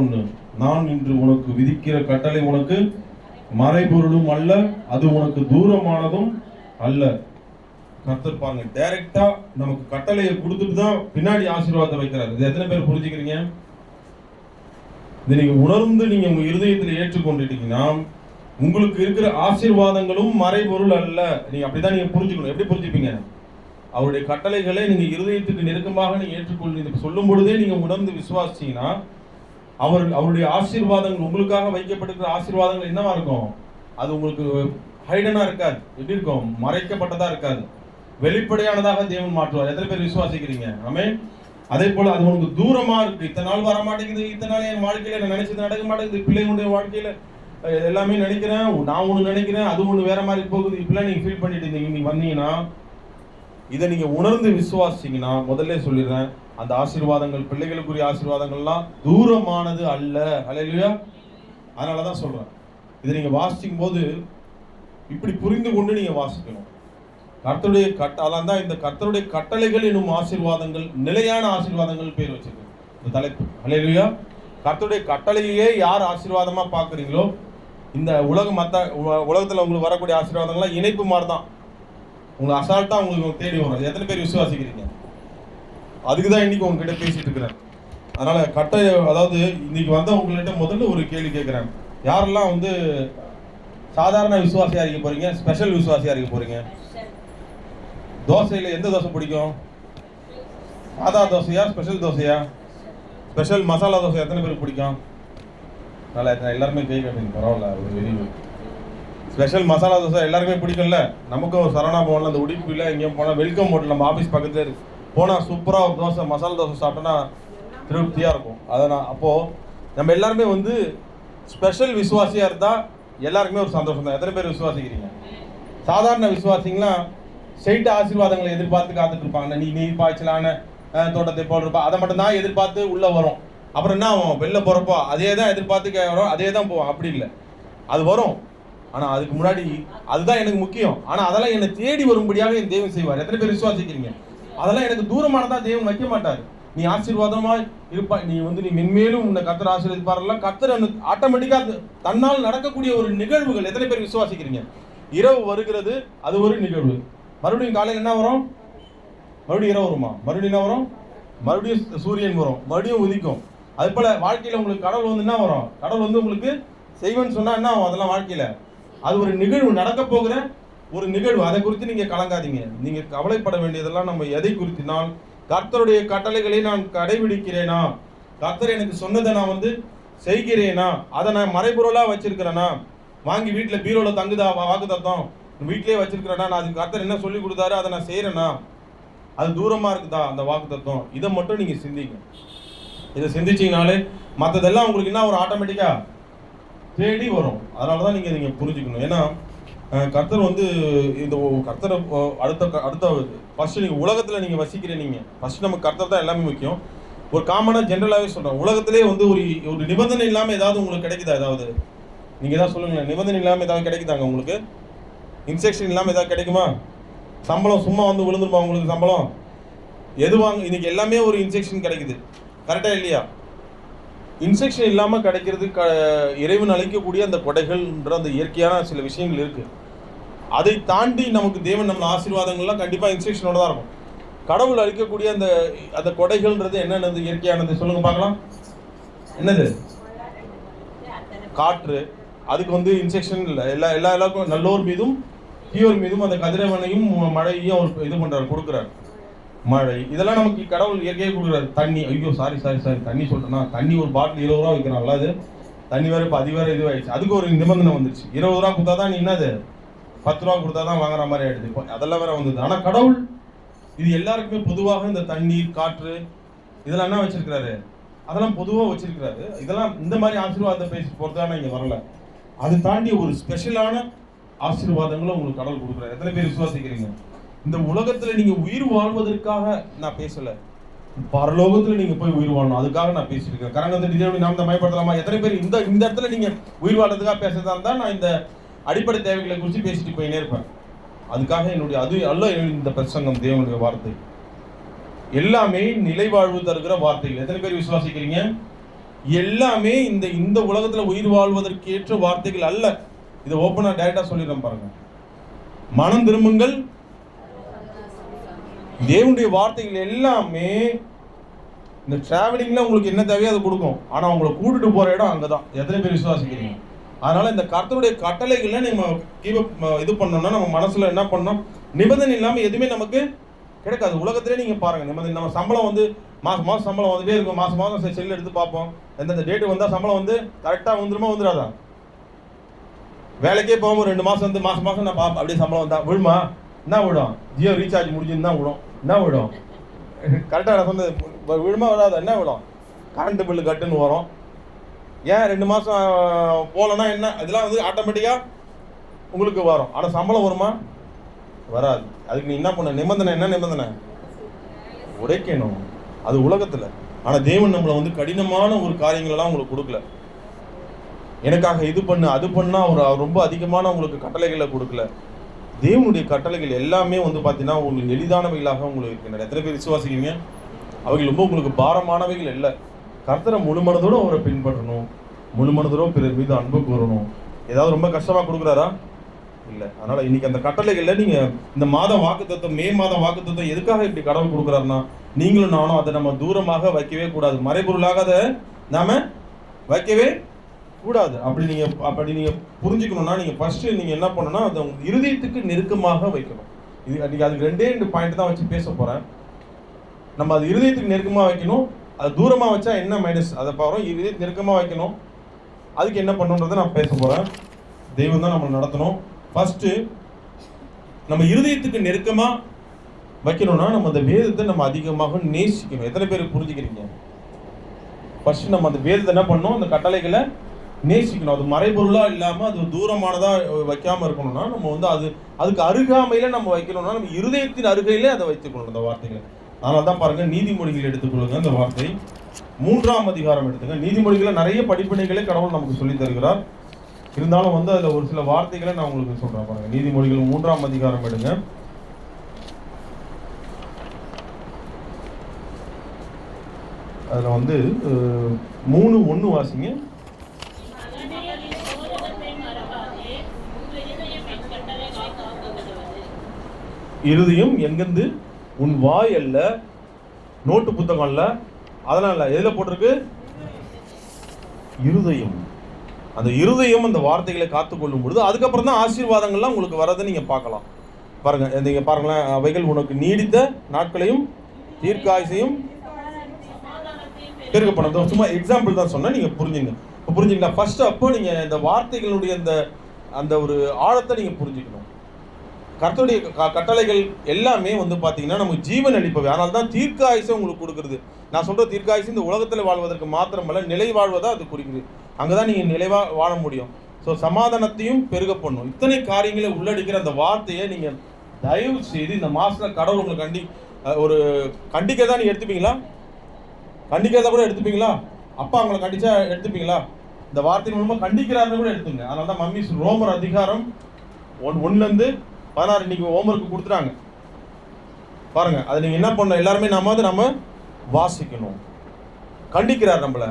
11, நான் இன்று உனக்கு விதிக்கிற கட்டளை உனக்கு மறைபொருளும் அல்ல, அது உனக்கு தூரமானதும் அல்ல. கர்த்தர் பாருங்க, டைரக்டா நமக்கு கட்டளையை கொடுத்துட்டு தான் பின்னாடி ஆசீர்வாதத்தை வைக்கிறார். இது எத்தனை பேர் புரிஞ்சுக்கிறீங்க? இதை நீங்க உணர்ந்து நீங்க உங்க இருதயத்தில் ஏற்றுக்கொண்டுட்டீங்கன்னா உங்களுக்கு இருக்கிற ஆசீர்வாதங்களும் மறைபொருள் அல்ல. நீங்க அப்படிதான் நீங்க புரிஞ்சுக்கணும். எப்படி புரிஞ்சுப்பீங்க? அவருடைய கட்டளைகளை நீங்க இருதயத்துக்கு நெருக்கமாக நீங்க ஏற்றுக்கொள்ள சொல்லும் பொழுதே நீங்க உணர்ந்து விசுவாசிச்சீங்கன்னா அவருடைய ஆசீர்வாதங்கள் உங்களுக்காக வைக்கப்பட்டிருக்கிற ஆசீர்வாதங்கள் என்னவா இருக்கும்? அது உங்களுக்கு ஹைடனா இருக்காது. எப்படி இருக்கும்? மறைக்கப்பட்டதா இருக்காது, வெளிப்படையானதாக தேவன் மாற்றுவார். எத்தனை பேர் விசுவாசிக்கிறீங்க? ஆமென். அதே போல அது உங்களுக்கு தூரமா இருக்கு. இத்தனை நாள் வர மாட்டேங்குது, இத்தனை நாள் என் வாழ்க்கையில நான் நினைச்சது நடக்க மாட்டேங்குது, பிள்ளைங்களுடைய வாழ்க்கையில எல்லாமே நினைக்கிறேன், நான் ஒண்ணு நினைக்கிறேன், அது ஒண்ணு வேற மாதிரி போகுது, இப்பெல்லாம் நீங்க ஃபீல் பண்ணிட்டு இருந்தீங்க. நீங்க வந்தீங்கன்னா இதை நீங்க உணர்ந்து விசுவாசிங்கன்னா, முதல்ல சொல்லிடுறேன், அந்த ஆசீர்வாதங்கள், பிள்ளைகளுக்குரிய ஆசீர்வாதங்கள்லாம் தூரமானது அல்ல. ஹல்லேலூயா. அதனாலதான் சொல்றேன், இதை நீங்க வாசிக்கும் போது இப்படி புரிந்து கொண்டு நீங்க வாசிக்கணும். கர்த்தருடைய அதான் தான் இந்த கர்த்தருடைய கட்டளைகள் என்னும் ஆசீர்வாதங்கள், நிலையான ஆசீர்வாதங்கள் பேர் வச்சிருக்கு இந்த தலைப்பு. ஹல்லேலூயா. கர்த்தருடைய கட்டளையே யார் ஆசீர்வாதமா பாக்குறீங்களோ, இந்த உலகத்துல உங்களுக்கு வரக்கூடிய ஆசீர்வாதங்கள்லாம் இணைப்பு மாதிரி தான், உங்களை அசால்ட்டா உங்களுக்கு தேடி வரும். எத்தனை பேர் விசுவாசிக்கிறீங்க? அதுக்குதான் இன்னைக்கு உங்ககிட்ட பேசிட்டு இருக்கிறேன். அதனால அதாவது இன்னைக்கு வந்த உங்கள்கிட்ட முதல்ல ஒரு கேள்வி கேட்கிறேன். யாரெல்லாம் சாதாரண விசுவாசியா இருக்க போறீங்க, ஸ்பெஷல் விசுவாசியா இருக்க போறீங்க? தோசையில எந்த தோசை பிடிக்கும்? சாதா தோசையா, ஸ்பெஷல் தோசையா? ஸ்பெஷல் மசாலா தோசை எத்தனை பேருக்கு பிடிக்கும்? நல்லா எல்லாருமே கை காட்டுங்க, பரவாயில்ல, ஒரு very good. Special masala dosa எல்லாருமே பிடிக்கும்ல. நமக்கும் ஒரு சரணா பவன்ல அந்த உடுப்பில் எங்கேயும் போனால் வெல்கம் ஹோட்டல் நம்ம ஆஃபீஸ் பக்கத்துல இருக்கு, போனால் சூப்பராக ஒரு தோசை, மசாலா தோசை சாப்பிட்டோன்னா திருப்தியாக இருக்கும். அதனால் அப்போது நம்ம எல்லாருமே ஸ்பெஷல் விசுவாசியாக இருந்தால் எல்லாருக்குமே ஒரு சந்தோஷம் தான். எத்தனை பேர் விசுவாசிக்கிறீங்க? சாதாரண விசுவாசிங்களாம் ஸ்ட்ரெயிட் ஆசீர்வாதங்களை எதிர்பார்த்து காத்துட்டு இருப்பாங்க. நீர் பாய்ச்சலான தோட்டத்தை போல் இருப்பா, அதை மட்டும் தான் எதிர்பார்த்து உள்ளே வரும். அப்புறம் என்ன ஆகும்? வெளில போகிறப்போ அதே தான் எதிர்பார்த்து வரும், அதே தான் போவோம். அப்படி இல்லை, அது வரும். ஆனால் அதுக்கு முன்னாடி அதுதான் எனக்கு முக்கியம். ஆனால் அதெல்லாம் என்னை தேடி வரும்படியாக என் தேவன் செய்வார். எத்தனை பேர் விசுவாசிக்கிறீங்க? அதெல்லாம் எனக்கு தூரமானதா தேவன் வைக்க மாட்டார். நீ ஆசீர்வாதமா இருப்பா, நீ நீ மென்மேலும் உன்னை கர்த்தர் ஆசீர்வதிப்பாரெல்லாம் கர்த்தர் ஆட்டோமேட்டிக்காக தன்னால் நடக்கக்கூடிய ஒரு நிகழ்வுகள். எத்தனை பேர் விசுவாசிக்கிறீங்க? இரவு வருகிறது, அது ஒரு நிகழ்வு. மறுபடியும் காலையில் என்ன வரும்? மறுபடியும் இரவு வருமா? மறுபடியும் என்ன வரும்? மறுபடியும் சூரியன் வரும், மறுபடியும் உதிக்கும். அது போல வாழ்க்கையில் உங்களுக்கு கடவுள் என்ன வரும்? கடவுள் உங்களுக்கு செய்வேன்னு சொன்னா என்ன ஆகும்? அதெல்லாம் வாழ்க்கையில அது ஒரு நிகழ்வு, நடக்க போகிற ஒரு நிகழ்வு. அதை குறித்து நீங்க கலங்காதீங்க. நீங்க கவலைப்பட வேண்டியதெல்லாம் நம்ம எதை குறித்தினால், கர்த்தருடைய கட்டளைகளை நான் கடைபிடிக்கிறேனா, கர்த்தர் எனக்கு சொன்னதை நான் செய்கிறேனா, அதை நான் மறைபொருளா வச்சிருக்கிறேனா, வாங்கி வீட்டில் பீரோல தங்குதா வாக்குத்தத்தம், வீட்டிலே வச்சிருக்கிறேனா, நான் அதுக்கு கர்த்தர் என்ன சொல்லி கொடுத்தாரு அதை நான் செய்யறேனா, அது தூரமா இருக்குதா அந்த வாக்குத்தத்தம்? இதை மட்டும் நீங்க சிந்திங்க. இதை சிந்திச்சீங்கனாலே மற்றதெல்லாம் உங்களுக்கு என்ன ஒரு ஆட்டோமேட்டிக்கா தேடி வரும். அதனாலதான் நீங்க புரிஞ்சுக்கணும். ஏன்னா கர்த்தர் இந்த கர்த்தரை அடுத்த ஃபர்ஸ்ட் நீங்க உலகத்துல நீங்க வசிக்கிறீங்க. ஃபர்ஸ்ட் நமக்கு கர்த்தர் தான் எல்லாமே முக்கியம். ஒரு காமனா ஜென்ரலாவே சொல்றேன், உலகத்திலே ஒரு நிபந்தனை இல்லாம ஏதாவது உங்களுக்கு கிடைக்குதா? ஏதாவது நீங்க ஏதாவது சொல்லுங்களேன். நிபந்தனை இல்லாம ஏதாவது கிடைக்குதாங்க உங்களுக்கு? இன்ஸ்ட்ரக்ஷன் இல்லாம ஏதாவது கிடைக்குமா? சம்பளம் சும்மா விழுந்துருமா உங்களுக்கு சம்பளம்? எது இன்னைக்கு எல்லாமே ஒரு இன்ஸ்ட்ரக்ஷன் கிடைக்குது, கரெக்டா இல்லையா? இன்ஸ்ட்ரக்ஷன் இல்லாமல் கிடைக்கிறது இறைவன் அளிக்கக்கூடிய அந்த கொடைகள்ன்ற அந்த இயற்கையான சில விஷயங்கள் இருக்கு. அதை தாண்டி நமக்கு தேவன் நம்ம ஆசீர்வாதங்கள்லாம் கண்டிப்பாக இன்ஸ்ட்ரக்ஷனோட தான் இருக்கும். கடவுள் அளிக்கக்கூடிய அந்த கொடைகள்ன்றது என்னென்னது? இயற்கையானது சொல்லுங்க பார்க்கலாம். என்னது? காற்று. அதுக்கு இன்ஸ்ட்ரக்ஷன் இல்லை. எல்லாருக்கும் நல்லோர் மீதும் தீயோர் மீதும் அந்த கதிரவனையும் மழையையும் அவர் இது பண்றாரு, கொடுக்குறாரு. மழை இதெல்லாம் நமக்கு கடவுள் இயற்கையாக கொடுக்குறாரு. தண்ணி, ஐயோ சாரி தண்ணி சொல்றேன்னா, தண்ணி ஒரு பாட்டில் 20 ரூபா வைக்கிறாங்களா? அது தண்ணி வேற இப்போ வேற இதுவாயிடுச்சு. அதுக்கு ஒரு நிபந்தனை வந்துருச்சு. 20 ரூபா கொடுத்தா தான் நீ என்னது 10 ரூபா கொடுத்தா தான் வாங்குற மாதிரி ஆயிடுது. இப்போ அதெல்லாம் வேற வந்தது. ஆனால் கடவுள் இது எல்லாருக்குமே பொதுவாக இந்த தண்ணீர், காற்று இதெல்லாம் என்ன வச்சிருக்கிறாரு? அதெல்லாம் பொதுவாக வச்சிருக்கிறாரு. இதெல்லாம் இந்த மாதிரி ஆசீர்வாதத்தை பேசி போறதுதான் இங்க வரல. அது தாண்டி ஒரு ஸ்பெஷலான ஆசீர்வாதங்களும் உங்களுக்கு கடவுள் கொடுக்குறாரு. எத்தனை பேர் விசுவாசிக்கிறீங்க? இந்த உலகத்துல நீங்க உயிர் வாழ்வதற்காக நான் பேசல, பரலோகத்துல நீங்க போய் உயிர் வாழணும் அதுக்காக நான் பேசிட்டு இருக்கேன். கரங்கத்தை நாம மயப்படுத்தலாமா? எத்தனை பேர் இந்த இடத்துல நீங்க உயிர் வாழ்றதுக்காக பேசுறதா இருந்தா நான் இந்த அடிப்படை தேவைகளை குறித்து பேசிட்டு போயினே இருப்பேன். அதுக்காக என்னுடைய அது அல்ல இந்த பிரசங்கம். தேவனுடைய வார்த்தை எல்லாமே நிலை வாழ்வு தருகிற வார்த்தைகள். எத்தனை பேர் விசுவாசிக்கிறீங்க? எல்லாமே இந்த இந்த உலகத்துல உயிர் வாழ்வதற்கு ஏற்ற வார்த்தைகள் அல்ல. இதை ஓப்பனா டைரக்டா சொல்லிடுறேன் பாருங்க. மனம் திரும்புங்கள். தேவனுடைய வார்த்தைகள் எல்லாமே இந்த டிராவலிங்ல உங்களுக்கு என்ன தேவையோ அதை கொடுக்கும். ஆனா உங்களை கூட்டிட்டு போற இடம் அங்கதான். எத்தனை பேர் விசுவாசிக்கிறீங்க? அதனால இந்த கர்த்தருடைய கட்டளைகளை நம்ம இது பண்ணோம்னா நம்ம மனசுல என்ன பண்ணோம், நிபந்தனை இல்லாம எதுவுமே நமக்கு கிடைக்காது. உலகத்திலே நீங்க பாருங்க, நிபந்தனை நம்ம சம்பளம் வந்து மாசம் மாசம் சம்பளம் வந்துட்டே இருக்கும். மாசம் மாசம் செல் எடுத்து பார்ப்போம், எந்தெந்த டேட்டு வந்தா சம்பளம் வந்து கரெக்டா வந்துருமா வந்துடாதா? வேலைக்கே போகாம 2 மாசம் வந்து மாசம் மாசம் நான் பார்ப்பேன், அப்படியே சம்பளம் வந்தா விழுமா? என்ன விடும்? ஜியோ ரீசார்ஜ் முடிஞ்சுன்னு தான் விடும். என்ன விடும்? கரெக்டாக நான் சொன்னது விழுமா வராது? என்ன விடும்? கரண்ட் பில்லு கட்டுன்னு வரும். ஏன் 2 மாதம் போகலன்னா என்ன? இதெல்லாம் வந்து ஆட்டோமேட்டிக்காக உங்களுக்கு வரும். ஆனால் சம்பளம் வருமா? வராது. அதுக்கு நீ என்ன பண்ண? நிபந்தனை என்ன நிபந்தனை? உடைக்கணும். அது உலகத்தில். ஆனால் தேவன் நம்மளை வந்து கடினமான ஒரு காரியங்களெல்லாம் உங்களுக்கு கொடுக்கல. எனக்காக இது பண்ணு அது பண்ணா அவர் ரொம்ப அதிகமான உங்களுக்கு கட்டளைகளை கொடுக்கல. தேவனுடைய கட்டளைகள் எல்லாமே வந்து பார்த்தீங்கன்னா உங்களுக்கு எளிதானவைகளாக உங்களுக்கு இருக்கின்றன. எத்தனை பேர் விசுவாசிக்கிறீங்க? அவைகள் ரொம்ப உங்களுக்கு பாரமானவைகள் இல்லை. கர்த்தரை முழு மனதோடு அவரை பின்பற்றணும், முழு மனதோடு பிறர் மீது அன்பு கூறணும். ஏதாவது ரொம்ப கஷ்டமாக கொடுக்குறாரா? இல்லை. அதனால் இன்னைக்கு அந்த கட்டளைகளில் நீங்கள் இந்த மாத வாக்குத்தத்தம், மே மாத வாக்குத்தத்தம் எதுக்காக இப்படி கடவுள் கொடுக்குறாருன்னா, நீங்களும் நானும் அதை நம்ம தூரமாக வைக்கவே கூடாது. மறைபொருளாக அதை நாம் வைக்கவே கூடாது. அப்படி நீங்கள் புரிஞ்சுக்கணும்னா நீங்கள் ஃபஸ்ட்டு நீங்கள் என்ன பண்ணணும்னா அதை உங்கள் இருதயத்துக்கு நெருக்கமாக வைக்கணும். இது அன்றைக்கி அதுக்கு 2 பாயிண்ட் தான் வச்சு பேச போகிறேன். நம்ம அது இருதயத்துக்கு நெருக்கமாக வைக்கணும். அது தூரமாக வச்சா என்ன மைனஸ் அதை பார்க்குறோம். இருதயத்துக்கு நெருக்கமாக வைக்கணும். அதுக்கு என்ன பண்ணணுன்றதை நான் பேச போகிறேன். தெய்வம் தான் நம்மளை நடத்தணும். ஃபஸ்ட்டு நம்ம இருதயத்துக்கு நெருக்கமாக வைக்கணும்னா நம்ம அந்த வேதத்தை நம்ம அதிகமாக நேசிக்கணும். எத்தனை பேர் புரிஞ்சுக்கிறீங்க? ஃபஸ்ட்டு நம்ம அந்த வேதத்தை என்ன பண்ணணும், அந்த கட்டளைகளை நேசிக்கணும். அது மறைபொருளாக இல்லாமல் அது தூரமானதாக வைக்காமல் இருக்கணும்னா நம்ம வந்து அதுக்கு அருகாமையில் நம்ம வைக்கணும்னா நம்ம இருதயத்தின் அருகையிலே அதை வைத்துக்கணும் அந்த வார்த்தைகளை. அதனால தான் பாருங்கள், நீதிமொழிகள் எடுத்துக்கொள்ளுங்க. அந்த வார்த்தை 3ஆம் அதிகாரம் எடுத்துங்க. நீதிமொழிகளை நிறைய படிப்பினைகளை கடவுள் நமக்கு சொல்லி தருகிறார். இருந்தாலும் வந்து அதில் ஒரு சில வார்த்தைகளை நான் உங்களுக்கு சொல்கிறேன் பாருங்க. நீதிமொழிகள் 3ஆம் அதிகாரம் எடுங்க. அதில் வந்து 3:1 வாசிங்க. இருதயம் எங்கிருந்து? உன் வாய் அல்ல, நோட்டு புத்தகம் அல்ல, அதெல்லாம் இல்லை. எதில் போட்டிருக்கு? இருதயம். அந்த இருதயம் அந்த வார்த்தைகளை காத்துக்கொள்ளும் பொழுது அதுக்கப்புறம் தான் ஆசீர்வாதங்கள்லாம் உங்களுக்கு வரதை நீங்கள் பார்க்கலாம். பாருங்க, நீங்கள் பாருங்களேன், அவைகள் உனக்கு நீடித்த நாட்களையும் தீர்க்காயுசையும் பெருக பண்ண. சும்மா எக்ஸாம்பிள் தான் சொன்னேன், நீங்கள் புரிஞ்சுங்க. இப்போ புரிஞ்சுங்களா? ஃபர்ஸ்ட் அப்போ நீங்கள் இந்த வார்த்தைகளுடைய அந்த ஒரு ஆழத்தை நீங்கள் புரிஞ்சுக்கணும். கர்த்தருடைய கட்டளைகள் எல்லாமே வந்து பார்த்தீங்கன்னா நமக்கு ஜீவன் அளிப்பவை. அதனால தான் தீர்க்காயுசை உங்களுக்கு கொடுக்குறது. நான் சொல்கிற தீர்க்காயுசு இந்த உலகத்தில் வாழ்வதற்கு மாத்திரமல்ல, நிலை வாழ்வதாக அது குறிக்குது. அங்கே தான் நீங்கள் நிலைவாக வாழ முடியும். ஸோ சமாதானத்தையும் பெருக பண்ணும். இத்தனை காரியங்களை உள்ளடிக்கிற அந்த வார்த்தையை நீங்கள் தயவு செய்து இந்த மாதத்தில் கடவுள் உங்களை ஒரு கண்டிக்கிறதா நீங்கள் எடுத்துப்பீங்களா? கண்டிக்கிறதா கூட எடுத்துப்பீங்களா? அப்பா அவங்களை கண்டிச்சா எடுத்துப்பீங்களா? இந்த வார்த்தை மூலமாக கண்டிக்கிறாருன்னு கூட எடுத்துங்க. அதனால தான் மம்மி ரோமர் அதிகாரம் 1 16 இன்னைக்கு ஹோம்ஒர்க் கொடுத்துட்டாங்க பாருங்க. அதை நீங்க என்ன பண்ண, எல்லாருமே நம்ம வாசிக்கணும். கண்டிக்கிறார் நம்மள.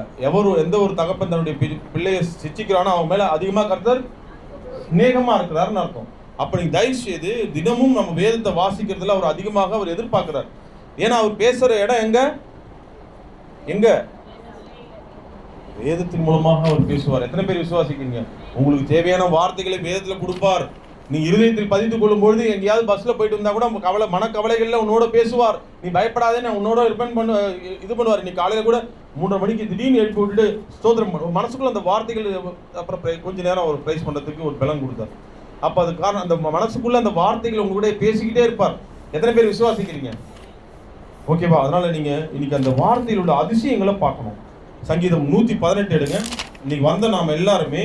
எந்த ஒரு தகப்பன் தன்னுடைய பிள்ளையை சிச்சிக்கிறானோ அவன் மேல அதிகமா கர்த்தர் சிநேகமா இருக்கிறாருன்னு அர்த்தம். அப்ப நீங்க தயவு செய்து தினமும் நம்ம வேதத்தை வாசிக்கிறதுல அவர் அதிகமாக அவர் எதிர்பார்க்கிறார். ஏன்னா அவர் பேசுற இடம் எங்க வேதத்தின் மூலமாக அவர் பேசுவார். எத்தனை பேர் விசுவாசிக்கிறீங்க? உங்களுக்கு தேவையான வார்த்தைகளை வேதத்துல கொடுப்பார். நீ இருதயத்தில் பதிந்து கொள்ளும் பொழுது எங்கேயாவது பஸ்ல போயிட்டு வந்தா கூட மனக்கவலைகள்ல உன்னோட பேசுவார். நீ பயப்படாதே, நான் உன்னோட இது பண்ணுவார். நீ காலையில கூட 3:30 மணிக்கு திடீர்னு எழுப்பி விட்டுட்டு ஸ்தோத்திரம் மனசுக்குள்ள அந்த வார்த்தைகள் அப்புறம் கொஞ்ச நேரம் அவர் பிரைஸ் பண்றதுக்கு ஒரு பலன் கொடுத்தார். அப்ப அது காரணம் அந்த மனசுக்குள்ள அந்த வார்த்தைகள் உங்களுடைய பேசிக்கிட்டே இருப்பார். எத்தனை பேர் விசுவாசிக்கிறீங்க? ஓகேவா? அதனால நீங்க இன்னைக்கு அந்த வார்த்தைகளோட அதிசயங்களை பார்க்கணும். சங்கீதம் 118 எடுங்க. இன்னைக்கு வந்த நாம எல்லாருமே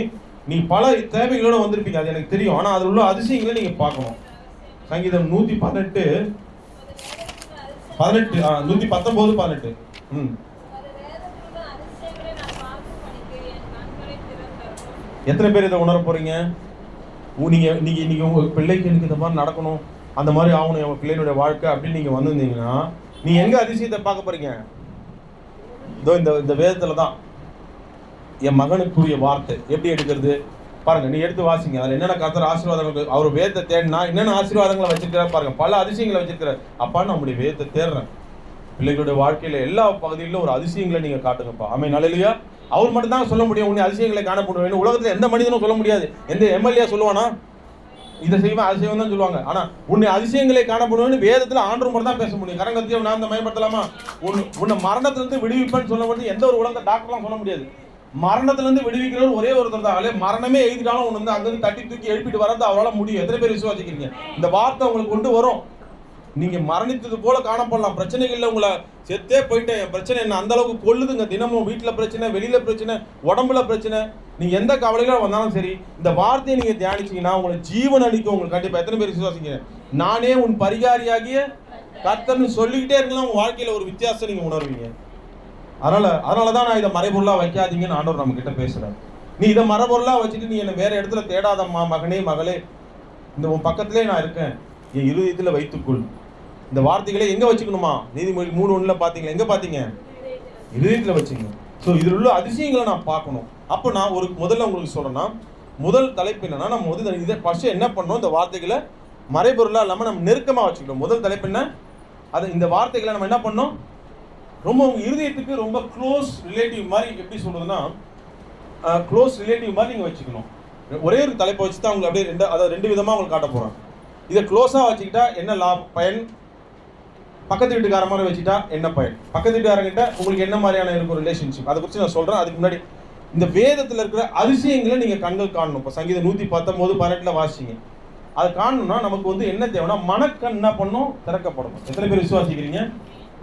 நீ பல தேவைகளோட வந்திருப்பீங்க, அது எனக்கு தெரியும். ஆனா அதுல உள்ள அதிசயங்களை நீங்க பார்க்கணும். சங்கீதம் 118 119 18. எத்தனை பேர் இதை உணர போறீங்க? நீங்க உங்க பிள்ளைக்கு எனக்கு இந்த மாதிரி நடக்கணும், அந்த மாதிரி ஆகணும் என் பிள்ளைனுடைய வாழ்க்கை அப்படின்னு நீங்க வந்திருந்தீங்கன்னா நீ எங்க அதிசயத்தை பார்க்க போறீங்க? இதோ இந்த வேதத்துல தான். என் மகனுக்குரிய வார்த்தை எப்படி எடுக்கிறது பாருங்க, நீ எடுத்து வாசிங்க. அதில் என்னென்ன கர்த்தர் ஆசீர்வாதங்கள், அவர் வேதத்தை தேடினா என்னென்ன ஆசீர்வாதங்களை வச்சிருக்கிறார் பாருங்க, பல அதிசயங்களை வச்சிருக்கிறார். அப்பா நம்முடைய வேதத்தை தேடுறேன், பிள்ளைகளுடைய வாழ்க்கையில எல்லா பகுதியிலும் ஒரு அதிசயங்களை நீங்க காட்டுங்கப்பா. ஆமென், அல்லேலூயா. அவர் மட்டும் தான் சொல்ல முடியும் உன்னை அதிசயங்களை காணப்படுவேன். உலகத்துல எந்த மனிதனும் சொல்ல முடியாது. எந்த எம்எல்ஏ சொல்லுவானா இதை செய்வேன் அது செய்வேன் தான் சொல்லுவாங்க. ஆனா உன்னை அதிசயங்களை காணப்படுவேன்னு வேதத்துல ஆண்டவர் மட்டும் தான் பேச முடியும். கரங்கத்திய நான் அந்த மயப்படுத்தலாமா? உன்னை மரணத்திலிருந்து விடுவிப்பேன்னு சொல்ல முடியும். எந்த ஒரு உலக டாக்டர்லாம் சொல்ல முடியாது. மரணத்திலிருந்து விடுவிக்கிறவர் ஒரே ஒருத்தர் தான். மரணமே எழுதிட்டாலும் ஒன்று வந்து அங்கிருந்து தட்டி தூக்கி எழுப்பிட்டு வரது அவரால் முடியும். எத்தனை பேர் விசுவாசிக்கிறீங்க? இந்த வார்த்தை உங்களுக்கு கொண்டு வரும். நீங்க மரணித்தது போல காணப்படலாம். பிரச்சனைகள்ல உங்களை செத்தே போயிட்டேன், என் பிரச்சனை என்ன அந்த அளவுக்கு கொள்ளுதுங்க. தினமும் வீட்டுல பிரச்சனை, வெளியில பிரச்சனை, உடம்புல பிரச்சனை, நீங்க எந்த கவலைகளும் வந்தாலும் சரி, இந்த வார்த்தையை நீங்க தியானிச்சீங்கன்னா உங்களை ஜீவன் அளிக்கும். உங்களுக்கு கண்டிப்பா. எத்தனை பேர் விசுவாசிக்கிறேன்? நானே உன் பரிகாரியாகிய கர்த்தர்னு சொல்லிக்கிட்டே இருக்கலாம். உங்க வாழ்க்கையில ஒரு வித்தியாசம் நீங்க உணர்வீங்க. அதனாலதான் நான் இதை மறைபொருளா வைக்காதீங்கன்னு ஆண்டவர் நம்ம கிட்ட பேசுறேன். நீ இதை மறைபொருளா வச்சுட்டு நீ என்ன வேற இடத்துல தேடாதம்மா, மகனே மகளே, இந்த உன் பக்கத்திலே நான் இருக்கேன், என் இருதயத்துல வைத்துக்கொள். இந்த வார்த்தைகளை எங்க வச்சுக்கணுமா? நீதிமொழி 3:1 பாத்தீங்களா? எங்க பாத்தீங்க? இருதயத்துல வச்சுங்க. ஸோ இதில் உள்ள அதிசயங்களை நான் பார்க்கணும். அப்போ நான் முதல்ல உங்களுக்கு சொல்றேன்னா, முதல் தலைப்பு என்னன்னா, நம்ம இதை ஃபர்ஸ்ட் என்ன பண்ணணும், இந்த வார்த்தைகளை மறைபொருளா இல்லாம நம்ம நெருக்கமா வச்சுக்கணும். முதல் தலைப்பு என்ன? அது இந்த வார்த்தைகளை நம்ம என்ன பண்ணோம், ரொம்ப உங்க இருதயத்துக்கு ரொம்ப க்ளோஸ் ரிலேட்டிவ் மாதிரி. எப்படி சொல்றதுன்னா, க்ளோஸ் ரிலேட்டிவ் மாதிரி நீங்க வச்சுக்கணும். ஒரே ஒரு தலைப்பை வச்சு தான் உங்களுக்கு அப்படியே ரெண்டு விதமா உங்களுக்கு காட்ட போறேன். இதை க்ளோஸா வச்சுக்கிட்டா என்ன பயன், பக்கத்து வீட்டுக்கார மாதிரி வச்சுட்டா என்ன பயன், பக்கத்து வீட்டுக்காரங்கிட்ட உங்களுக்கு என்ன மாதிரியான இருக்கும் ரிலேஷன்ஷிப், அதை குறித்து நான் சொல்றேன். அதுக்கு முன்னாடி இந்த வேதத்தில் இருக்கிற அதிசயங்களை நீங்க கண்கள் காணணும். இப்போ சங்கீதம் 119:18 வாசிங்க. அதை காணணும்னா நமக்கு வந்து என்ன தேவைன்னா, மனக்கண் என்ன பண்ணணும், திறக்கப்படணும். எத்தனை பேர் விசுவாசிக்கிறீங்க?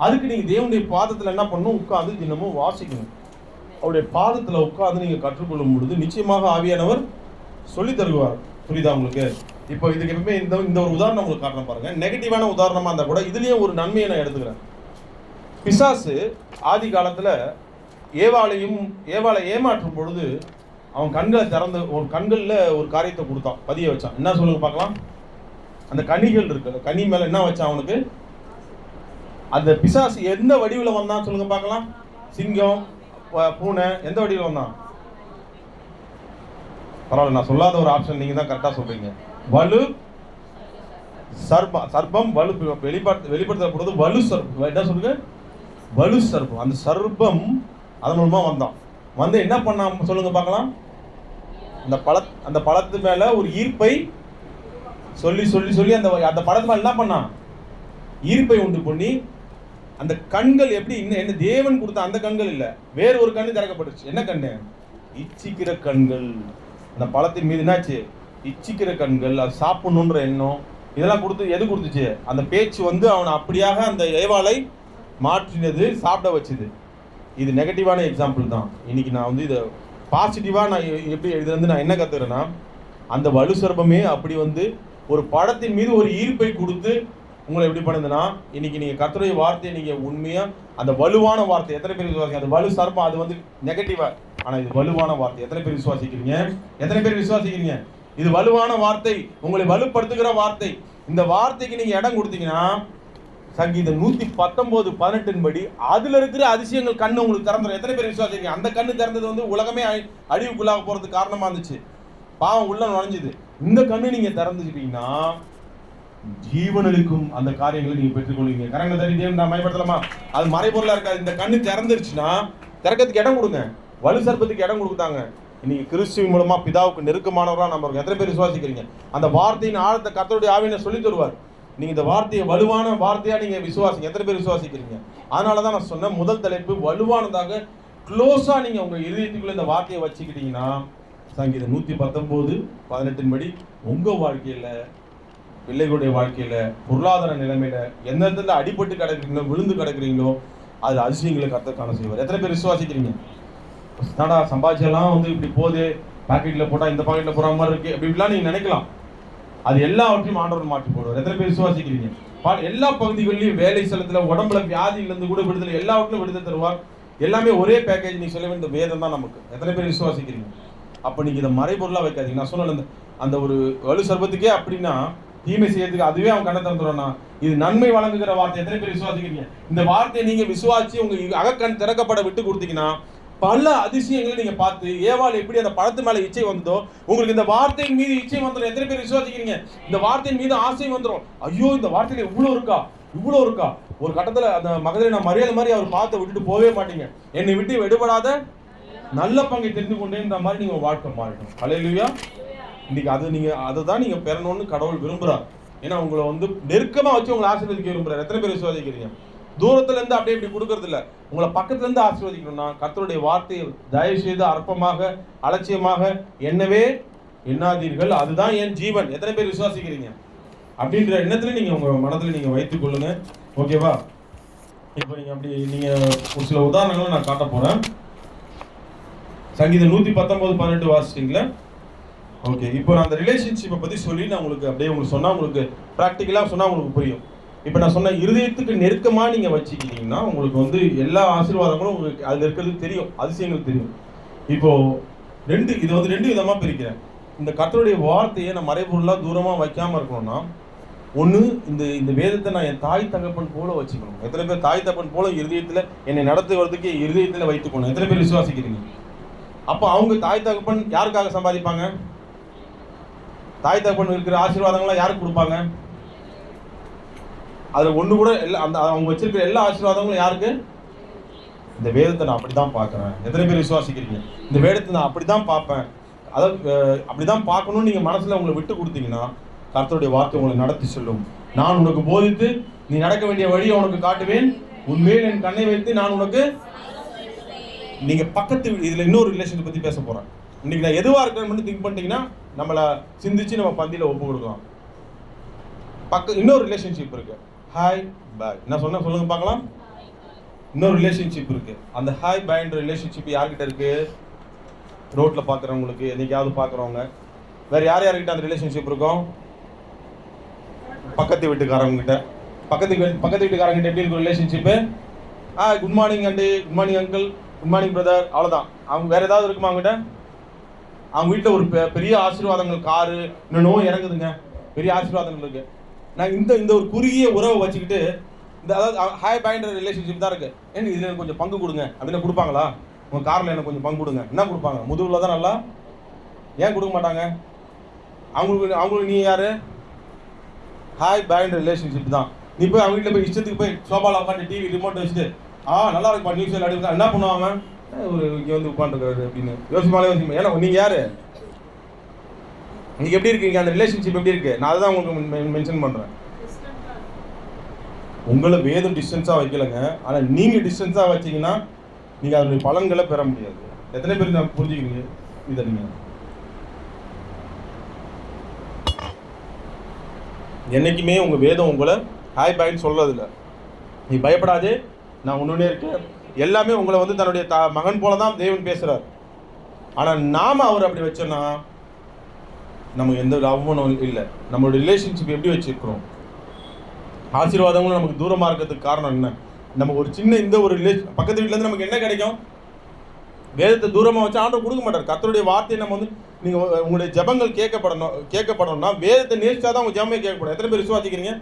அதுக்கு நீங்க தேவனுடைய பாதத்தில் என்ன பண்ணணும், உட்கார்ந்து தினமும் வாசிக்கணும். அவருடைய பாதத்தில் உட்கார்ந்து நீங்க கற்றுக்கொள்ளும் பொழுது நிச்சயமாக ஆவியானவர் சொல்லி தருவார். புரியுதா உங்களுக்கு? இப்போ இதுக்கு எப்பவுமே இந்த ஒரு உதாரணம் உங்களுக்கு காட்டுறேன் பாருங்க. நெகட்டிவான உதாரணமா இருந்தா கூட இதுலயும் ஒரு நன்மையை நான் எடுத்துக்கிறேன். பிசாசு ஆதி காலத்துல ஏவாளை ஏமாற்றும் பொழுது அவன் கண்களை திறந்து ஒரு கண்கள்ல ஒரு காரியத்தை கொடுத்தான், பதிய வச்சான். என்ன சொல்லுங்க பார்க்கலாம்? அந்த கனிகள் இருக்கு, அந்த கனி மேல என்ன வச்சான் அவனுக்கு? அந்த பிசாசு எந்த வடிவில் வந்தான் சொல்லுங்க பார்க்கலாம்? சிங்கம், பூனை, எந்த வடிவில் வந்தான்? பரவாயில்ல, நான் சொல்லாத ஒரு ஆப்ஷன் நீங்க தான் கரெக்டா சொல்றீங்க. வலு சர்ப்பம், வலு வெளிப்படுத்தப்படுறது வலு சர்ப்பம். என்ன சொல்லுங்க? வலு சர்ப்பம். அந்த சர்ப்பம் அதன் மூலமா வந்தான். வந்து என்ன பண்ண சொல்லுங்க பார்க்கலாம்? அந்த பழத்து மேல ஒரு ஈர்ப்பை சொல்லி சொல்லி சொல்லி அந்த பழத்து மேல என்ன பண்ணான்? ஈர்ப்பை உண்டு பண்ணி அந்த கண்கள் எப்படி என்ன தேவன் கொடுத்த அந்த கண்கள் இல்ல, வேற ஒரு கண்ணு திறக்கப்பட்டுச்சு. என்ன கண்ணு? இச்சிக்கிற கண்கள். அந்த பழத்தின் மீது என்னாச்சு? இச்சிக்கிற கண்கள், அது சாப்பிடணுன்ற எண்ணம், இதெல்லாம் கொடுத்து எது கொடுத்துச்சு? அந்த பேச்சு வந்து அவனை அப்படியாக அந்த ஏவாளை மாற்றினது, சாப்பிட வச்சுது. இது நெகட்டிவான எக்ஸாம்பிள் தான். இன்னைக்கு நான் வந்து இதை பாசிட்டிவா நான் எப்படி இதுல இருந்து நான் என்ன கத்துக்கிறேன்னா, அந்த வலு சர்ப்பமே அப்படி வந்து ஒரு பழத்தின் மீது ஒரு ஈர்ப்பை கொடுத்து உங்களை எப்படி பண்ணுதுன்னா, இன்னைக்கு நீங்க கர்த்தருடைய வார்த்தையை நீங்க உண்மையா அந்த வலுவான வார்த்தை எத்தனை பேர் விசுவாசிங்க? அது வலு சர்ப்பம், அது வந்து நெகட்டிவா, ஆனா இது வலுவான வார்த்தை. எத்தனை பேர் விசுவாசிக்கிறீங்க? எத்தனை பேர் விசுவாசிக்கிறீங்க? இது வலுவான வார்த்தை, உங்களை வலுப்படுத்துகிற வார்த்தை. இந்த வார்த்தைக்கு நீங்க இடம் கொடுத்தீங்கன்னா, சங்கீதம் 119:18 படி அதுல இருக்கிற அதிசயங்கள் கண்ணு உங்களுக்கு திறந்துடும். எத்தனை பேர் விசுவாசிக்கிறீங்க? அந்த கண்ணு திறந்தது வந்து உலகமே அழிவுக்குள்ளாக போறதுக்கு காரணமா இருந்துச்சு. பாவம் உள்ள நுழைஞ்சுது. இந்த கண்ணு நீங்க திறந்துக்கிட்டீங்கன்னா ஜீவனளிக்கும் அந்த காரியங்களை நீங்க பெற்றுக்கொள்வீங்க. கரங்களை தட்டி நான் மயப்படுத்தலாமா? அது மறைபொருளா இருக்காது. இந்த கண்ணு திறந்துருச்சுன்னா திறக்கிறதுக்கு இடம் கொடுங்க. வலு சர்ப்பத்துக்கு இடம் கொடுத்தாங்க. இன்னைக்கு கிறிஸ்துவின் மூலமா பிதாவுக்கு நெருக்கமானவரா நம்ம இருக்கோம். எத்தனை பேர் விசுவாசிக்கிறீங்க? அந்த வார்த்தையின் ஆழத்தை கர்த்தருடைய ஆவியினர் சொல்லி தருவார். நீங்க இந்த வார்த்தையை வலுவான வார்த்தையா நீங்க விசுவாசிங்க. எத்தனை பேர் விசுவாசிக்கிறீங்க? அதனாலதான் நான் சொன்னேன், முதல் தலைப்பு வலுவானதாக க்ளோஸா நீங்க உங்க இதயத்துக்குள்ள இந்த வார்த்தையை வச்சுக்கிட்டீங்கன்னா, சங்கீதம் 119:18 படி உங்க வாழ்க்கையில, பிள்ளைகளுடைய வாழ்க்கையில, பொருளாதார நிலைமையில எந்த இடத்துல அடிபட்டு கிடக்குறீங்களோ, விழுந்து கிடக்குறீங்களோ, அது அதிசயங்களை கர்த்தர் காண செய்வார். எத்தனை பேர் விசுவாசிக்கிறீங்க? தாடா சம்பாதிச்செல்லாம் வந்து இப்படி போகுது, பாக்கெட்ல போட்டா இந்த பாக்கெட்ல போற மாதிரி இருக்கு அப்படிலாம் நீங்க நினைக்கலாம். அது எல்லாவற்றையும் ஆண்டவர் மாற்றி போடுவார். எத்தனை பேர் விசுவாசிக்கிறீங்க? எல்லா பகுதிகளிலும், வேலை ஸ்தலத்துல, உடம்புல வியாதியிலிருந்து கூட விடுதலை, எல்லாவற்றிலும் விடுதலை தருவார். எல்லாமே ஒரே பேக்கேஜ். நீங்க சொல்ல வேண்டிய வேதம் தான் நமக்கு. எத்தனை பேர் விசுவாசிக்கிறீங்க? அப்ப நீங்க இதை மறைபொருளா வைக்காதீங்க. நான் சொன்ன அந்த ஒரு வலு சர்ப்பத்துக்கே அப்படின்னா தீமை செய்யறதுக்கு அதுவே அவன் கண்ணை திறந்துடுறானா, இது நன்மை வழங்குகிற வார்த்தை. எத்தனை பேர் விசுவாசிக்கிறீங்க? இந்த வார்த்தையை நீங்க விசுவாசி உங்க அகக்கண் திறக்கப்பட விட்டு கொடுத்தீங்கன்னா பல அதிசயங்களை நீங்க பார்த்து ஏவாள் எப்படி அந்த பழத்து மேல இச்சை வந்ததோ உங்களுக்கு இந்த வார்த்தையின் மீது இச்சை வந்துடும். எத்தனை பேர் விசுவாசிக்கிறீங்க? இந்த வார்த்தையின் மீது ஆசை வந்துடும். ஐயோ இந்த வார்த்தையில இவ்வளவு இருக்கா. ஒரு கட்டத்துல அந்த மகதலேனா மரியாதை மாதிரி அவர் பார்த்து விட்டுட்டு போகவே மாட்டீங்க. என்னை விட்டு எடுபடாத நல்ல பங்கை தெரிந்து கொண்டேன்ற மாதிரி நீங்க வாழ்க்கை மாறிடும். ஹல்லேலூயா. இன்னைக்கு அதுதான் நீங்க பெறணும்னு கடவுள் விரும்புறார். ஏன்னா உங்களை வந்து நெருக்கமா வச்சு உங்களை ஆசீர்வதிக்க விரும்புறாரு. எத்தனை பேர் விசுவாசிக்கிறீங்க? தூரத்துல இருந்து அப்படியே இப்படி கொடுக்கறது இல்ல, உங்களை பக்கத்துல இருந்து ஆசீர்வதிக்கணும்னா கர்த்தருடைய வார்த்தையை தயவு செய்து அற்பமாக அலட்சியமாக எண்ணவே எண்ணாதீர்கள், அதுதான் என் ஜீவன். எத்தனை பேர் விசுவாசிக்கிறீங்க? அப்படின்ற எண்ணத்துல நீங்க உங்க மனதில் நீங்க வைத்துக் கொள்ளுங்க. ஓகேவா? இப்போ நீங்க ஒரு சில உதாரணங்களை நான் காட்ட போறேன். சங்கீதம் 119:18 வாசிச்சீங்களா? ஓகே. இப்போ நான் அந்த ரிலேஷன்ஷிப்பை பத்தி சொல்லி நான் உங்களுக்கு சொன்னா உங்களுக்கு பிராக்டிக்கலா சொன்னா உங்களுக்கு புரியும். இப்போ நான் சொன்ன இருதயத்துக்கு நெருக்கமா நீங்க வச்சுக்கிட்டீங்கன்னா உங்களுக்கு வந்து எல்லா ஆசீர்வாதங்களும் உங்களுக்கு அதுல இருக்கிறது தெரியும், அதிசயங்கள் தெரியும். இப்போ இது வந்து ரெண்டு விதமா பிரிக்கிறேன். இந்த கர்த்தருடைய வார்த்தையை நான் மறைபொருளா தூரமா வைக்காம இருக்கணும்னா, ஒன்று இந்த வேதத்தை நான் என் தாய் தகப்பன் போல வச்சுக்கணும். எத்தனை பேர் தாய் தகப்பன் போல இருதயத்துல என்னை நடத்துவதற்கு இருதயத்துல வைத்துக்கணும்? எத்தனை பேர் விசுவாசிக்கிறீங்க? அப்போ அவங்க தாய் தகப்பன் யாருக்காக சம்பாதிப்பாங்க? தாய் தகப்பன் இருக்கிற ஆசீர்வாதங்கள்லாம் யாருக்கு கொடுப்பாங்க? அதுல ஒண்ணு கூட அந்த அவங்க வச்சிருக்கிற எல்லா ஆசீர்வாதங்களும் யாருக்கு? இந்த வேதத்தை நான் அப்படிதான் பார்க்கிறேன். எத்தனை பேர் விசுவாசிக்கிறீங்க? இந்த வேதத்தை நான் அப்படிதான் பார்ப்பேன், அதாவது அப்படிதான் பார்க்கணும்னு நீங்க மனசுல உங்களை விட்டு கொடுத்தீங்கன்னா கர்த்தருடைய வார்த்தை உங்களை நடத்தி சொல்லும். நான் உனக்கு போதித்து நீ நடக்க வேண்டிய வழியை உனக்கு காட்டுவேன், உன்மேல் என் கண்ணை வைத்து நான் உனக்கு. நீங்க பக்கத்து இதுல இன்னொரு ரிலேஷன் பத்தி பேச போறேன். இன்னைக்கு நான் எதுவா இருக்கிறேன்னு திங்க் பண்ணிட்டீங்கன்னா நம்மளை சிந்திச்சு நம்ம பந்தியில ஒப்பு கொடுக்கலாம். இன்னொரு ரிலேஷன்ஷிப் இருக்கு, ஹாய் பாய். என்ன சொல்லுங்க பார்க்கலாம். இன்னொரு ரிலேஷன்ஷிப் இருக்கு. அந்த ஹாய் பாய்ன்ற ரிலேஷன்ஷிப் யார்கிட்ட இருக்கு? ரோட்ல பாக்குறவங்களுக்கு, என்னைக்காவது பாக்குறவங்க. வேற யார்கிட்ட அந்த ரிலேஷன்ஷிப் இருக்கும்? பக்கத்து வீட்டுக்காரங்க கிட்ட. பக்கத்து வீட்டுக்காரங்க எப்படி இருக்கும் relationship? Good morning aunty, good morning uncle, good morning brother, அவ்வளோதான். அவங்க வேற ஏதாவது இருக்குமா அவங்ககிட்ட? அவங்க வீட்டில் ஒரு பெரிய ஆசீர்வாதங்கள், காரு இன்னும் இறங்குதுங்க, பெரிய ஆசீர்வாதங்கள் இருக்கு. நான் இந்த ஒரு குறுகிய உறவை வச்சுக்கிட்டு அதாவது ஹாய் பாய்ன்ற ரிலேஷன்ஷிப் தான் இருக்கு. ஏன்னா இதுல எனக்கு கொஞ்சம் பங்கு கொடுங்க அப்படின்னு கொடுப்பாங்களா? உங்க கார்ல எனக்கு கொஞ்சம் பங்கு கொடுங்க என்ன கொடுப்பாங்க? முதுகுல தான் நல்லா. ஏன் கொடுக்க மாட்டாங்க? அவங்களுக்கு நீ யாரு? ஹாய் பாய்ன்ற ரிலேஷன்ஷிப் தான். நீ போய் அவங்க வீட்டில் போய் இஷ்டத்துக்கு போய் சோபாவில் உட்காந்து டிவி ரிமோட் வச்சுட்டு நல்லா இருக்குப்பா நியூஸ் எல்லாம் அடிக்க என்ன பண்ணுவாங்க? ஒரு இங்கே வந்து உட்காந்துருக்காரு அப்படின்னு யோசிப்பாங்க. ஏன்னா நீங்க யாரு? நீங்க எப்படி இருக்கீங்க? அந்த ரிலேஷன்ஷிப் எப்படி இருக்கு? நான் அதுதான் உங்களுக்கு மென்ஷன் பண்றேன். உங்களை வேதம் டிஸ்டன்ஸா வைக்கலங்க, ஆனா நீங்க டிஸ்டன்ஸா வச்சீங்கன்னா நீங்க அதனுடைய பலன்களை பெற முடியாது. எத்தனை பேருக்கு நான் புரிஞ்சுக்கிறீங்க இதை? நீங்க என்னைக்குமே உங்க வேதம் உங்களை ஹாய் பாய்ன்னு சொல்றது இல்லை. நீ பயப்படாதே, நான் ஒன்னே இருக்கேன். எல்லாமே உங்களை வந்து தன்னுடைய மகன் போல தான் தேவன் பேசுறார். ஆனா நாம அவர் அப்படி வச்சோன்னா நமக்கு எந்த ஒரு அவமானம் இல்லை. நம்மளோட ரிலேஷன்ஷிப் எப்படி வச்சிருக்கிறோம்? ஆசீர்வாதங்களும் நமக்கு தூரமா இருக்கிறதுக்கு காரணம் என்ன? நம்ம ஒரு சின்ன இந்த ஒரு பக்கத்து வீட்டுல இருந்து நமக்கு என்ன கிடைக்கும்? வேதத்தை தூரமா வச்சு ஆண்டவர் கொடுக்க மாட்டார். கர்த்தருடைய வார்த்தையை நம்ம வந்து நீங்க உங்களுடைய ஜெபங்கள் கேட்கப்படணும்னா வேதத்தை நேசிச்சாதான் உங்க ஜெபமே கேட்கப்படும். எத்தனை பேர் விசுவாசிக்கிறீங்க?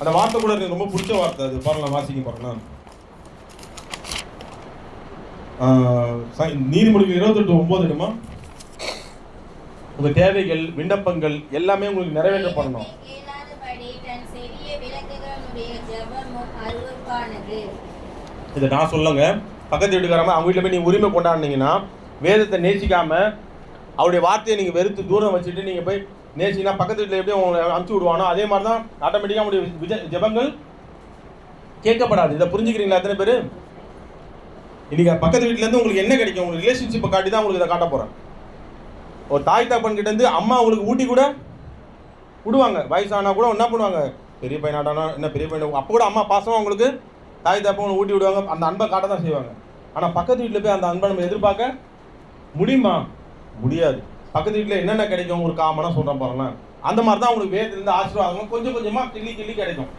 அந்த வார்த்தை கூட எனக்கு ரொம்ப பிடிச்ச வார்த்தை. அது பாருங்க, வாசிக்க பாருங்க. நீதிமொழிகள் 28:9 உங்க தேவைகள் விண்ணப்பங்கள் எல்லாமே உங்களுக்கு நிறைவேற்றப்படணும். இதை நான் சொல்லுங்க. பக்கத்து வீட்டுக்காரங்க அவங்க வீட்டில் போய் நீங்க உரிமை கொண்டாடினீங்கன்னா, வேதத்தை நேசிக்காம அவருடைய வார்த்தையை நீங்க வெறுத்து தூரம் வச்சுட்டு நீங்க போய் நேசிங்கன்னா பக்கத்து வீட்டில் எப்படி உங்களை அனுப்பிச்சு விடுவானோ அதே மாதிரி தான் ஆட்டோமேட்டிக்காக அவங்களுடைய ஜெபங்கள் கேட்கப்படாது. இதை புரிஞ்சுக்கிறீங்களா எத்தனை பேர்? இன்னைக்கு பக்கத்து வீட்டுல இருந்து உங்களுக்கு என்ன கிடைக்கும்? உங்களுக்கு ரிலேஷன்ஷிப்பை காட்டி தான் உங்களுக்கு இதை காட்ட போறேன். ஒரு தாய் தகப்பன் கிட்ட இருந்து அம்மா உங்களுக்கு ஊட்டி கூட விடுவாங்க. வயசானா கூட என்ன பண்ணுவாங்க? பெரிய பையனாட்டானா என்ன பெரிய பையன் அப்போ கூட அம்மா பாசமா உங்களுக்கு தாய் தகப்பன் ஊட்டி விடுவாங்க. அந்த அன்பை காட்ட தான் செய்வாங்க. ஆனா பக்கத்து வீட்டில் போய் அந்த அன்பை நம்ம எதிர்பார்க்க முடியுமா? முடியாது. பக்கத்து வீட்டில் என்னென்ன கிடைக்கும் ஒரு காமனா சொல்றேன் பாருங்களேன். அந்த மாதிரி தான் உங்களுக்கு வேதத்திலிருந்து ஆசீர்வாதம் கொஞ்சம் கொஞ்சமா கிள்ளி கிடைக்கும்.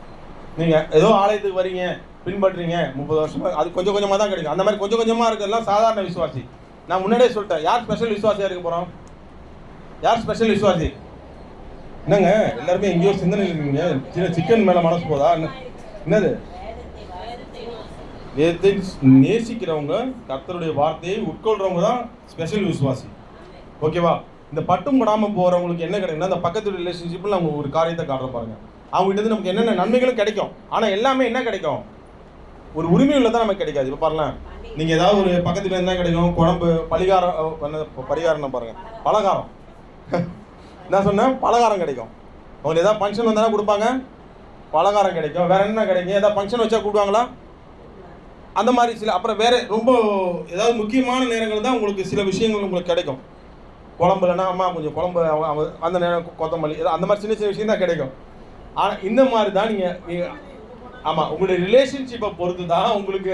நீங்க ஏதோ ஆலயத்துக்கு வரீங்க, பின்பற்றுறீங்க 30 வருஷமா, அது கொஞ்சம் கொஞ்சமா தான் கிடைக்கும். அந்த மாதிரி கொஞ்சம் கொஞ்சமா இருக்கிறதுலாம் சாதாரண விசுவாசி. நான் முன்னாடியே சொல்லிட்டேன், யார் ஸ்பெஷல் விசுவாசியா இருக்க போறோம்? யார் ஸ்பெஷல் விசுவாசி? என்னங்க எல்லாருமே எங்கேயோ சிந்தனை இருக்கீங்க. சிக்கன் மேல மனசு போதா? என்னது வேதத்தை நேசிக்கிறவங்க, கர்த்தருடைய வார்த்தையை உட்கொள்றவங்க தான் ஸ்பெஷல் விசுவாசி. ஓகேவா? இந்த பட்டும் படாமல் போகிறவங்களுக்கு என்ன கிடைக்குன்னா, அந்த பக்கத்து ரிலேஷன்ஷிப்பில் அவங்க ஒரு காரியத்தை காட்டுற பாருங்க. அவங்ககிட்ட நமக்கு என்னென்ன நன்மைகளும் கிடைக்கும், ஆனால் எல்லாமே என்ன கிடைக்கும், ஒரு உரிமை உள்ளதான் நமக்கு கிடைக்காது. இப்போ பாருங்களேன், நீங்கள் ஏதாவது ஒரு பக்கத்தில் என்ன கிடைக்கும், குழம்பு பரிகாரம் பாருங்க, பலகாரம் என்ன சொன்னேன், பலகாரம் கிடைக்கும். அவங்களுக்கு ஏதாவது ஃபங்க்ஷன் வந்தாலும் கொடுப்பாங்க, பலகாரம் கிடைக்கும். வேற என்ன கிடைக்கும், ஏதாவது ஃபங்க்ஷன் வச்சா கூப்பிடுவாங்களா, அந்த மாதிரி சில. அப்புறம் வேற ரொம்ப ஏதாவது முக்கியமான நேரங்கள் தான் உங்களுக்கு சில விஷயங்கள் உங்களுக்கு கிடைக்கும். குழம்புலன்னா அம்மா கொஞ்சம் குழம்பு அந்த நேரம் கொத்தமல்லி அந்த மாதிரி சின்ன சின்ன விஷயம் தான் கிடைக்கும். ஆனால் இந்த மாதிரி தான் நீங்கள் ஆமாம், உங்களுடைய ரிலேஷன்ஷிப்பை பொறுத்து தான் உங்களுக்கு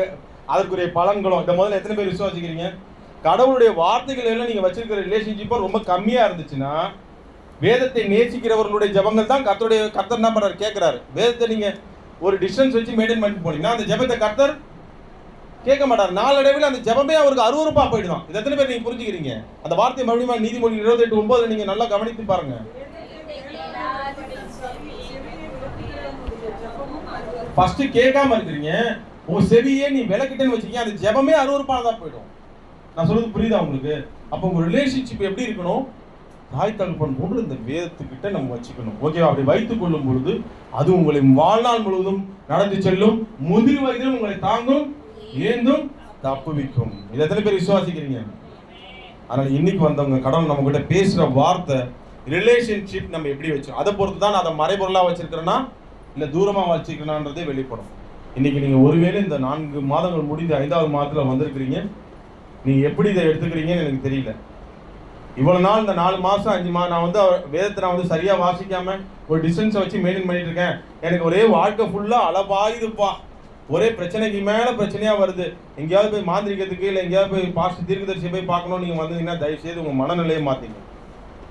அதற்குரிய பலன்களும். இதை முதல்ல எத்தனை பேர் விசுவாசிக்கிறீங்க? கடவுளுடைய வார்த்தைகள் எல்லாம் நீங்கள் வச்சிருக்கிற ரிலேஷன்ஷிப்பை ரொம்ப கம்மியாக இருந்துச்சுன்னா, வேதத்தை நேசிக்கிறவர்களுடைய ஜபங்கள் தான் கர்த்தர் என்ன பண்ணுறாரு கேட்குறாரு. வேதத்தை நீங்கள் ஒரு டிஸ்டன்ஸ் வச்சு மெயின்டைன் பண்ணிட்டு போனீங்கன்னா அந்த ஜபத்தை கர்த்தர் கேட்க மாட்டார். நாளடைவில் அந்த ஜபமே அவருக்கு அருவருப்பா போயிடுதான். இது எத்தனை பேர் நீங்க புரிஞ்சுக்கிறீங்க? அந்த வார்த்தை மறுபடியும் நீதிமொழி 28:9 நீங்க நல்லா கவனித்து பாருங்க. ஃபர்ஸ்ட் கேட்காம இருக்கிறீங்க, உங்க செவியே நீ விலக்கிட்டேன்னு வச்சுக்கீங்க, அந்த ஜபமே அருவருப்பானதா போயிடும். நான் சொல்றது புரியுதா உங்களுக்கு? அப்போ உங்க ரிலேஷன்ஷிப் எப்படி இருக்கணும்? தாய் தகப்பன் போன்று இந்த வேதத்துக்கிட்ட நம்ம வச்சுக்கணும். ஓகேவா? அப்படி வைத்துக் கொள்ளும் பொழுது அது உங்களை வாழ்நாள் முழுவதும் நடந்து செல்லும், முதிர் வயதிலும் உங்களை தாங்கும், ஏந்தும் தப்புவிக்கும். இதை எத்தனை பேர் விசுவாசிக்கிறீங்க? அதனால இன்னைக்கு வந்தவங்க கடவுள் நம்ம கிட்ட பேசுற வார்த்தை, ரிலேஷன்ஷிப் நம்ம எப்படி வச்சோம் அதை பொறுத்து தான் அதை மறைபொருளா வச்சிருக்கிறேன்னா இல்லை தூரமா வச்சிருக்கிறேன்றதே வெளிப்படும். இன்னைக்கு நீங்க ஒருவேளை இந்த 4 மாதங்கள் முடிந்து 5வது மாதத்துல வந்திருக்கிறீங்க, நீங்க எப்படி இதை எடுத்துக்கிறீங்கன்னு எனக்கு தெரியல. இவ்வளவு நாள் இந்த 4 மாசம் 5 மாதம் நான் வந்து வேதத்தை நான் வந்து சரியா வாசிக்காம ஒரு டிஸ்டன்ஸை வச்சு மெயின்டைன் பண்ணிட்டு இருக்கேன். எனக்கு ஒரே வாழ்க்கை ஃபுல்லா அளவாயுதுப்பா, ஒரே பிரச்சனைக்கு மேல பிரச்சனையா வருது. எங்கேயாவது போய் மாந்திரிக்கிறதுக்கு இல்லை எங்கேயாவது போய் பாஸ்ட் தீர்க்கதரிசி போய் பார்க்கணும் நீங்க வந்தீங்கன்னா தயவு செய்து உங்க மனநிலையை மாத்தீங்க.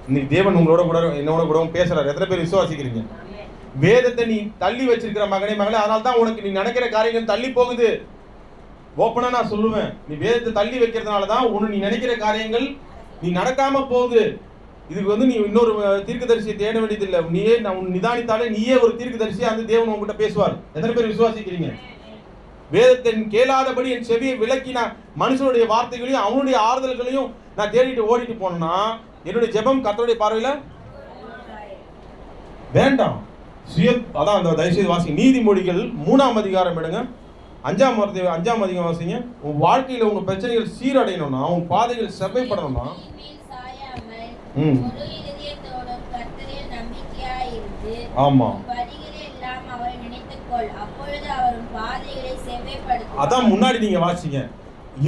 இன்னைக்கு தேவன் உங்களோட கூட என்னோட கூட பேசுறாரு. எத்தனை பேர் விசுவாசிக்கிறீங்க? வேதத்தை நீ தள்ளி வச்சிருக்கிற மகனே மகளே, அதனால தான் உனக்கு நீ நினைக்கிற காரியங்கள் தள்ளி போகுது. ஓப்பனா நான் சொல்லுவேன், நீ வேதத்தை தள்ளி வைக்கிறதுனால தான் உன்னை நீ நினைக்கிற காரியங்கள் நீ நடக்காம போகுது. இதுக்கு வந்து நீ இன்னொரு தீர்க்கதரிசியை தேட வேண்டியதில்லை. நீயே உன் நிதானித்தாலே நீயே ஒரு தீர்க்கதரிசியா அந்த தேவன் உங்ககிட்ட பேசுவார். எத்தனை பேர் விசுவாசிக்கிறீங்க? வேதத்தை கேளாதபடி என் செவியை விலக்கி நான் மனுஷனுடைய வார்த்தைகளையும் அவனுடைய ஆறுதல்களையும் நான் தேடிட்டு ஓடிட்டு போனேன்னா என்னுடைய ஜெபம் கர்த்தருடைய பார்வையில வேண்டாம். அதான் அந்த தயவுசெய்து வாசிங்க. நீதிமொழிகள் 3ஆம் அதிகாரம் எடுங்க, 5ஆம் அதிகாரம் வாசிங்க. உன் வாழ்க்கையில உங்க பிரச்சனைகள் சீரடையணும்னா, உன் பாதைகள் செவ்வைப்படணும்னா, ஆமா அதான் முன்னாடி நீங்க வாசிங்க.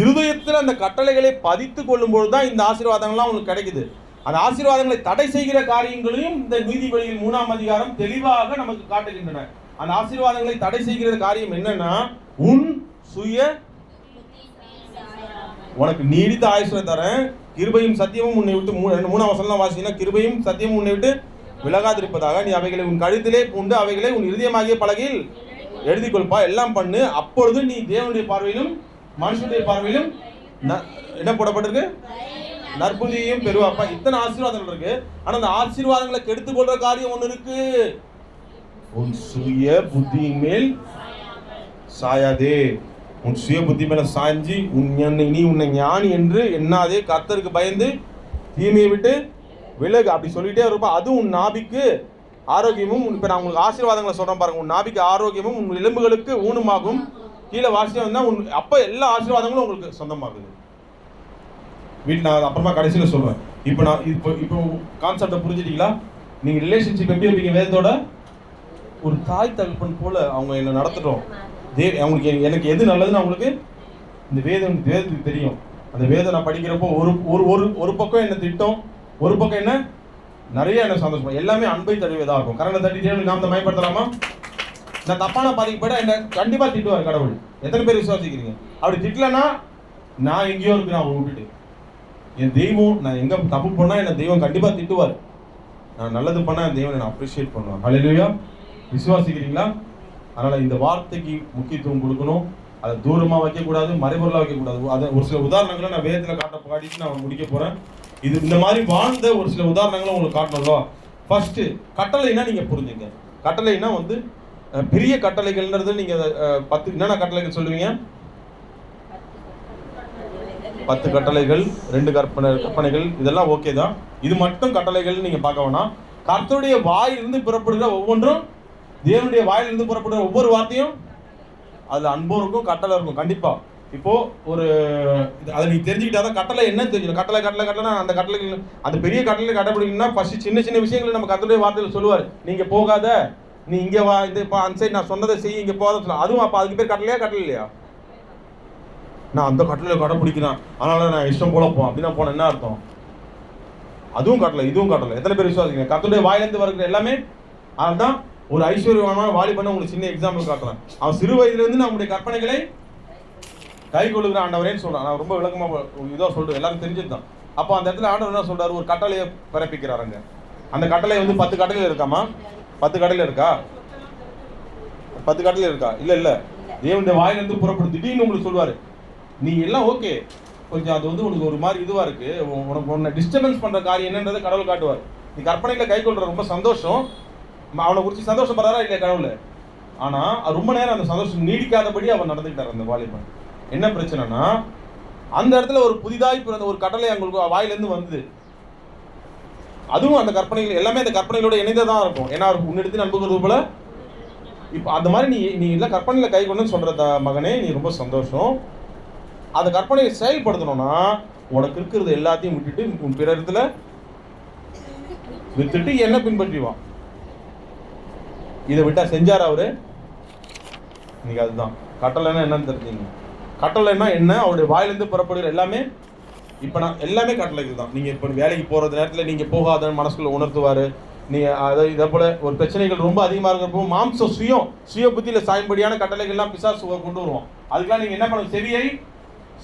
இருதயத்தில் அந்த கட்டளைகளை பதித்து கொள்ளும் பொழுதுதான் இந்த ஆசீர்வாதங்கள்லாம் உங்களுக்கு கிடைக்குது. அந்த ஆசீர்வாதங்களை தடை செய்கிற காரியங்களையும் இந்த நீதிபதிகள் 3ஆம் அதிகாரம் தெளிவாக நமக்கு காட்டுகின்றன. அந்த ஆசீர்வாதங்களை தடை செய்கிற காரியம் என்னன்னா, உன் சுய உனக்கு நீடித்த ஆயுசை தரேன், கிருபையும் சத்தியமும் உன்னை விட்டு 3ஆம் வசனம் வாசிங்கன்னா, கிருபையும் சத்தியமும் உன்னை விட்டு விலகாதிருப்பதாக நீ அவைகளை உன் கழுத்திலே பூண்டு அவைகளை உன் இருதயமாகிய பலகையில் எழுதி கொள்பா, எல்லாம் பண்ணு. அப்பொழுது நீ தேவனுடைய பார்வையிலும் மனுஷனுடைய பார்வையிலும் என்ன போடப்பட்டிருக்கு, நற்புதியையும் பெறுவாப்பா. இத்தனை ஆசீர்வாதங்கள் இருக்கு. ஆனா அந்த ஆசீர்வாதங்களை கெடுத்து கொள்ற காரியம் ஒண்ணு இருக்கு. உன் சுய புத்தியின் மேல் சாயாதே. உன் சுய புத்தி மேல சாய்ஞ்சி நீ உன்னை ஞானி என்று எண்ணாதே, கர்த்தருக்கு பயந்து தீமையை விட்டு விலகு. அப்படி சொல்லிட்டே இருப்பா. அது உன் நாபிக்கு ஆரோக்கியமும். இப்ப நான் உங்களுக்கு ஆசீர்வாதங்களை சொல்றேன் பாருங்க. உன் நாபிக்கு ஆரோக்கியமும் உன் எலும்புகளுக்கு ஊனமாகும். கீழே வாசியம் வந்தா அப்ப எல்லா ஆசீர்வாதங்களும் உங்களுக்கு சொந்தமாகுது. வீட்டில் நான் அப்புறமா கடைசியில் சொல்றேன். இப்போ நான் இப்போ கான்செப்டை புரிஞ்சுட்டீங்களா? நீங்க ரிலேஷன்ஷிப் எப்படி இருப்பீங்க வேதத்தோட? ஒரு தாய் தகப்பன் போல அவங்க என்ன நடத்துறோம். அவங்களுக்கு எனக்கு எது நல்லதுன்னு அவங்களுக்கு இந்த வேதத்துக்கு தெரியும். அந்த வேதம் நான் படிக்கிறப்போ ஒரு பக்கம் என்ன திட்டம், ஒரு பக்கம் என்ன நிறைய என்ன சந்தோஷம், எல்லாமே அன்பை தழுவியதாக இருக்கும். கரண்டை தட்டி நாம் தான் மயப்படுத்தலாமா? நான் தப்பான பாதிக்கு போயிட்டா என்ன கண்டிப்பா திட்டுவார் கடவுள். எத்தனை பேர் விசுவாசிக்கிறீங்க? அப்படி திட்டலன்னா நான் எங்கேயோ இருக்கிறேன் அவங்க விட்டுட்டு. என் தெய்வம் நான் எங்க தப்பு பண்ணா என்ன தெய்வம் கண்டிப்பா திட்டுவார். நான் நல்லது பண்ணா என் தெய்வம் நான் அப்ரிஷியேட் பண்ணுவேன். ஹல்லேலூயா. விசுவாசிக்கிறீங்களா? அதனால இந்த வார்த்தைக்கு முக்கியத்துவம் கொடுக்கணும். அதை தூரமா வைக்கக்கூடாது, மறைபொருளா வைக்கக்கூடாது. அதை ஒரு சில உதாரணங்களை நான் வேதத்தில் காட்டிட்டு நான் முடிக்க போறேன். இது இந்த மாதிரி வாழ்ந்த ஒரு சில உதாரணங்களை உங்களுக்கு காட்டணும். ஃபர்ஸ்ட் கட்டளைன்னா நீங்க புரிஞ்சுங்க. கட்டளைன்னா வந்து பெரிய கட்டளைகள்ன்றது நீங்க 10 என்னென்ன கட்டளைகள் சொல்லுவீங்க? 10 கட்டளைகள், 2 கற்பனைகள், இதெல்லாம் ஓகே தான். இது மட்டும் கட்டளைகள் நீங்க பார்க்க வேணாம். கர்த்தருடைய வாயிலிருந்து புறப்படுகிற ஒவ்வொன்றும், தேவனுடைய வாயிலிருந்து புறப்படுகிற ஒவ்வொரு வார்த்தையும் அதுல அன்பும் இருக்கும், கட்டளை இருக்கும். கண்டிப்பா இப்போ ஒரு அதை நீ தெரிஞ்சுக்கிட்டாதான் கட்டளை என்ன தெரிஞ்சிடும். கட்டளை அந்த கட்டளைகள், அந்த பெரிய கட்டளை கடைபிடிக்கணும்னா ஃபர்ஸ்ட் சின்ன சின்ன விஷயங்களை நம்ம கர்த்தருடைய வார்த்தையில் சொல்லுவார். நீங்க போகாத, நீ இங்க வா, இது இப்போ அந்த சைடு நான் சொன்னதை செய், இங்க போகாத சொல்ல. அதுவும் அப்போ அதுக்கு பேர் கட்டளையா கட்டளை இல்லையா? நான் அந்த கட்டளையை கடைபிடிக்கிறேன், அதனால நான் இஷ்டம் போல போவேன் அப்படின்னா போன என்ன அர்த்தம்? அதுவும் கட்டளை, இதுவும் கட்டளை. எத்தனை பேர் விசுவாசிக்கிறீங்க? கர்த்தருடைய வாயிலிருந்து வருகிற எல்லாமே. அதுதான் ஒரு ஐஸ்வர்யமான வாலிபனை உங்களுக்கு சின்ன எக்ஸாம்பிள் காட்டுறேன். அவன் சிறு வயதிலிருந்து நம்முடைய கற்பனைகளை கை கொள்ளுகிற ஆண்டவரேன்னு சொல்றான். நான் ரொம்ப விளக்கமா இதாக சொல்றேன், எல்லாரும் தெரிஞ்சதுதான். அப்போ அந்த இடத்துல ஆண்டவர் என்ன சொல்றாரு? ஒரு கட்டளையை பிறப்பிக்கிறாருங்க. அந்த கட்டளை 10 கட்டளை இருக்காமா? 10 கட்டளை இருக்கா? 10 கட்டளை இருக்கா? இல்ல. தேவனுடைய வாயிலிருந்து புறப்படும் திடீர்னு உங்களுக்கு சொல்லுவாரு, நீ எல்லாம் ஓகே, கொஞ்சம் அது உனக்கு ஒரு மாதிரி இதுவா இருக்கு, உனக்கு உன்னை டிஸ்டர்பன்ஸ் பண்ற காரியம் என்னன்றதை கடவுள் காட்டுவார். நீ கற்பனையில கை கொள்ற ரொம்ப சந்தோஷம், அவனை குறித்து சந்தோஷப்படுறாரா இல்லையா கடவுள்? ஆனா ரொம்ப நேரம் அந்த சந்தோஷம் நீடிக்காதபடி அவன் நடந்துக்கிட்டார் அந்த வாலிபன். என்ன பிரச்சனைனா, அந்த இடத்துல ஒரு புதிதாய் பிறந்த ஒரு கட்டளை அவங்களுக்கு வாயிலிருந்து வந்தது. அதுவும் அந்த கற்பனைகள் எல்லாமே அந்த கற்பனைகளோட இணைந்ததான் இருக்கும். ஏன்னா உன்னிடத்தில் அன்புகிறது போல. இப்போ அந்த மாதிரி நீ எல்லாம் கற்பனையில கை கொண்டு சொல்ற மகனே, நீ ரொம்ப சந்தோஷம். அந்த கற்பனையை செயல்படுத்தணும்னா உனக்கு இருக்கிறது எல்லாத்தையும் விட்டுட்டு உன் பிற இடத்துல விட்டுட்டு என்ன பின்பற்றிவான். இதை விட்டா செஞ்சார் அவரு. நீங்க அதுதான் கட்டளைன்னா என்னன்னு தெரிஞ்சீங்க. கட்டளைன்னா என்ன? அவருடைய வாயிலிருந்து புறப்படுகிற எல்லாமே. இப்போ நான் எல்லாமே கட்டளைகள் தான். நீங்கள் இப்போ வேலைக்கு போகிறது நேரத்தில் நீங்கள் போகாத மனசுக்குள்ள உணர்த்துவார். நீங்கள் அதை இதே போல் ஒரு பிரச்சனைகள் ரொம்ப அதிகமாக இருக்கிறப்போ மாம்சம் சுய புத்தியில் சாயும்படியான கட்டளைகள்லாம் பிசாசு கொண்டு வருவோம். அதுக்கெல்லாம் நீங்கள் என்ன பண்ணணும்? செவியை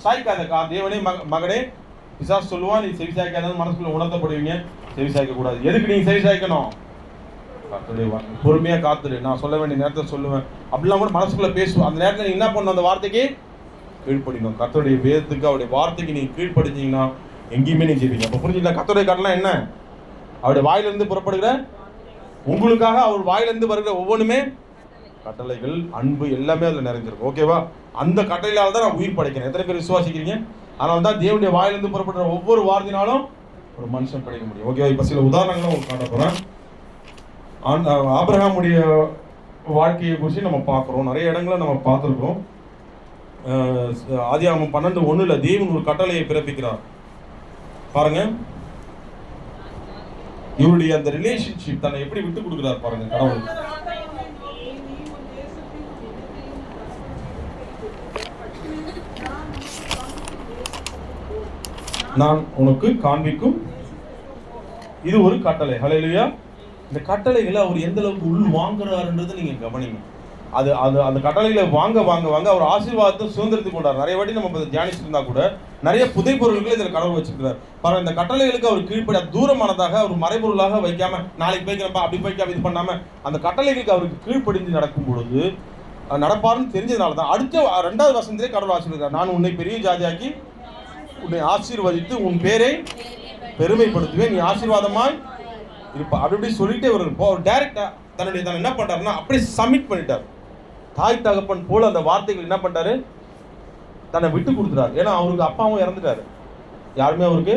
சாய்க்காத தேவனே மகனே, பிசாசு சொல்லுவான், நீ செவி சாய்க்காத மனசுக்குள்ள உணர்த்தப்படுவீங்க. செவி சாய்க்கக்கூடாது. எதுக்கு நீங்கள் செவி சாய்க்கணும்? பொறுமையாக காத்துடு, நான் சொல்ல வேண்டிய நேரத்தில் சொல்லுவேன் அப்படிலாம் கூட மனசுக்குள்ள பேசுவோம். அந்த நேரத்தில் நீ என்ன பண்ணணும்? அந்த வார்த்தைக்கு கீழ்ப்படிக்கணும். கர்த்தருடைய வேதத்துக்கு, அவருடைய வார்த்தைக்கு நீங்க கீழ்ப்படிச்சீங்கன்னா எங்கேயுமே நீங்க ஜெயிப்பீங்க. அப்போ புரிஞ்சுங்களா? கர்த்தருடைய கட்டளை என்ன? அவருடைய வாயிலிருந்து புறப்படுகிற, உங்களுக்காக அவர் வாயிலிருந்து வருகிற ஒவ்வொன்றுமே கட்டளைகள், அன்பு எல்லாமே அதில் நிறைஞ்சிருக்கும். ஓகேவா? அந்த கட்டளையால் தான் நான் உயிர் படைக்கிறேன். எத்தனை பேர் விசுவாசிக்கிறீங்க? அதனால தான் தேவனுடைய வாயிலிருந்து புறப்படுற ஒவ்வொரு வார்த்தையினாலும் ஒரு மனுஷன் படைக்க முடியும். ஓகேவா? இப்போ சில உதாரணங்களும் உங்களுக்கு காட்ட போறேன். ஆபிரகாமுடைய வாழ்க்கையை குறித்து நம்ம பார்க்குறோம். நிறைய இடங்களை நம்ம பார்த்துருக்கோம். ஆதியாகமம் 12:1 தேவன் ஒரு கட்டளையை பிறப்பிக்கிறார். பாருங்க, இவருடைய அந்த ரிலேஷன்ஷிப் தன்னை எப்படி விட்டு கொடுக்கிறார் பாருங்க கடவுள். நான் உனக்கு காண்பிக்கும் இது ஒரு கட்டளை. ஹல்லேலூயா. இந்த கட்டளைகளை அவர் எந்த அளவுக்கு உள் வாங்குறாருன்றது நீங்க கவனிங்க. அது அது அந்த கட்டளைகளை வாங்க அவர் ஆசீர்வாதத்தை சுதந்திரத்துக்கு கொண்டார். நிறைய வாட்டி நம்ம தியானிச்சிருந்தா கூட நிறைய புதை பொருள்களை இதில் கடவுள் வச்சிருக்கிறார். பாருங்க, இந்த கட்டளைகளுக்கு அவர் கீழ்ப்படி தூரமானதாக அவர் மறைபொருளாக வைக்காம, நாளைக்கு போய்க்கிறப்பா அப்படி போய்க்காம இது பண்ணாம, அந்த கட்டளைகளுக்கு அவருக்கு கீழ்ப்படிந்து நடக்கும் பொழுது நடப்பாருன்னு தெரிஞ்சதுனால தான் அடுத்த 2வது வசனத்திலே கடவுள் ஆசீர்வதிக்கிறார். நான் உன்னை பெரிய ஜாதியாக்கி உன்னை ஆசீர்வதித்து உன் பேரை பெருமைப்படுத்துவேன், நீ ஆசீர்வாதமாய் இருப்பா. அப்படி சொல்லிட்டே ஒரு டைரக்டா தன்னை என்ன பண்றாருன்னா அப்படியே சப்மிட் பண்ணிட்டார். தாய் தகப்பன் போல அந்த வார்த்தைகள் என்ன பண்றாரு? தன்னை விட்டு கொடுத்துறாரு. ஏன்னா அவருக்கு அப்பாவும் இறந்துட்டாரு. யாருமே அவருக்கு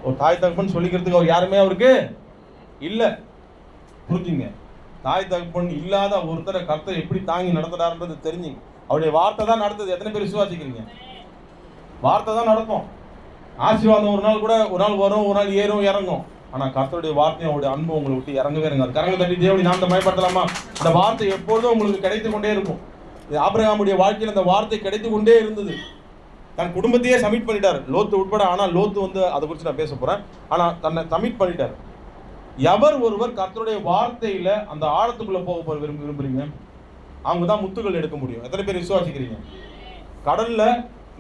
ஒரு தாய் தகப்பன் சொல்லிக்கிறதுக்கு அவர் யாருமே அவருக்கு இல்ல. புரிஞ்சுங்க, தாய் தகப்பன் இல்லாத ஒருத்தரை கர்த்தர் எப்படி தாங்கி நடத்துறாருன்றது தெரிஞ்சுங்க. அவருடைய வார்த்தை தான் நடத்துது. எத்தனை பேர் விசுவாசிக்கிறீங்க? வார்த்தை தான் நடக்கும். ஆசீர்வாதம் ஒரு நாள் வரும், ஒரு நாள் ஏறும் இறங்கும். ஆனா கர்த்தருடைய வார்த்தையும் அவருடைய அன்பு உங்களை விட்டு இறங்கவே இறங்காது. கரங்களை தட்டி தேவனை நாம் மயப்படுத்தலாமா? அந்த வார்த்தை எப்பொழுதும் உங்களுக்கு கிடைத்து கொண்டே இருக்கும். ஆபிரகாமுடைய வாழ்க்கையில் அந்த வார்த்தை கிடைத்து கொண்டே இருந்தது. தன் குடும்பத்தையே சப்மிட் பண்ணிட்டார், லோத்து உட்பட. ஆனால் லோத்து அதை குறித்து நான் பேச போறேன். ஆனா தன்னை சப்மிட் பண்ணிட்டார். எவர் ஒருவர் கர்த்தருடைய வார்த்தையில அந்த ஆழத்துக்குள்ள போக விரும்புறீங்க, அவங்க தான் முத்துக்கள் எடுக்க முடியும். எத்தனை பேர் விசுவாசிக்கிறீங்க? கடல்ல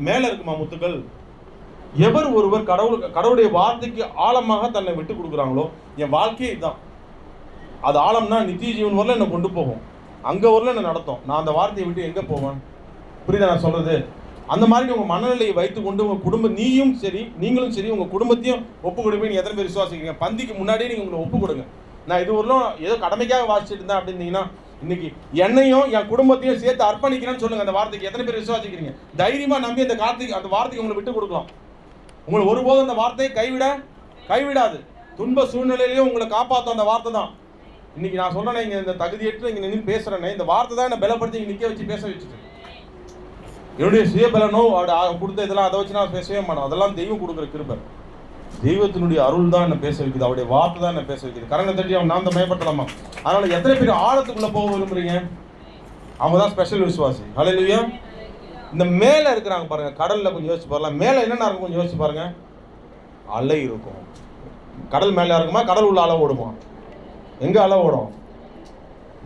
மேல இருக்குமா முத்துக்கள்? எவர் ஒருவர் கடவுளுடைய வார்த்தைக்கு ஆழமாக தன்னை விட்டு கொடுக்குறாங்களோ, என் வாழ்க்கையே இதுதான். அது ஆழம்னா நித்திய ஜீவன் வரல என்னை கொண்டு போகும், அங்க வரல என்ன நடத்தும். நான் அந்த வார்த்தையை விட்டு எங்க போவேன்? புரியுதா நான் சொல்றது? அந்த மாதிரி உங்க மனநிலையை வைத்து கொண்டு உங்க குடும்பம், நீங்களும் சரி உங்க குடும்பத்தையும் ஒப்பு கொடுப்பேன். எத்தனை பேர் விசுவாசிக்கிறீங்க? பந்திக்கு முன்னாடியே நீங்க உங்களை ஒப்பு கொடுங்க. நான் இது வரலும் ஏதோ கடமைக்காக வாசிச்சுட்டு இருந்தேன் அப்படின்னீங்கன்னா, இன்னைக்கு என்னையும் என் குடும்பத்தையும் சேர்த்து அர்ப்பணிக்கிறேன்னு சொல்லுங்க அந்த வார்த்தைக்கு. எத்தனை பேர் விசுவாசிக்கிறீங்க? தைரியமா நம்பி அந்த வார்த்தைக்கு உங்களை விட்டு கொடுக்கலாம். உங்களை ஒருபோதும் அந்த வார்த்தையை கைவிடாது. துன்ப சூழ்நிலையிலையும் உங்களை காப்பாற்றும் அந்த வார்த்தை தான். இன்னைக்கு நான் சொல்றேன், இங்க இந்த தகுதியற்று இங்க நின்று பேசுறேன்னு, இந்த வார்த்தை தான் என்ன பலப்படுத்தி நிக்க வச்சு பேச வச்சுட்டு. என்னுடைய சுயபலனோ கொடுத்த இதெல்லாம் அதை வச்சு நான் பேசவே மாட்டேன். அதெல்லாம் தெய்வம் கொடுக்குற கிருபை. தெய்வத்தினுடைய அருள் தான் என்ன பேச வைக்குது, அவருடைய வார்த்தை தான் என்ன பேச வைக்குது. கரங்க தட்டி அவன் நான் தான் பயப்படலாமா? அதனால எத்தனை பேர் ஆழத்துக்குள்ள போக விரும்புறீங்க? அவங்க தான் ஸ்பெஷல் விசுவாசி. ஹல்லேலூயா. இந்த மேல இருக்கிறாங்க பாருங்க, கடல்ல கொஞ்சம் யோசிச்சு பாருங்க. மேல என்னென்ன இருக்கும் கொஞ்சம் யோசிச்சு பாருங்க. அலை இருக்கும். கடல் மேல இருக்குமா? கடல் உள்ள அலை ஓடுமா? எங்க அலை ஓடும்?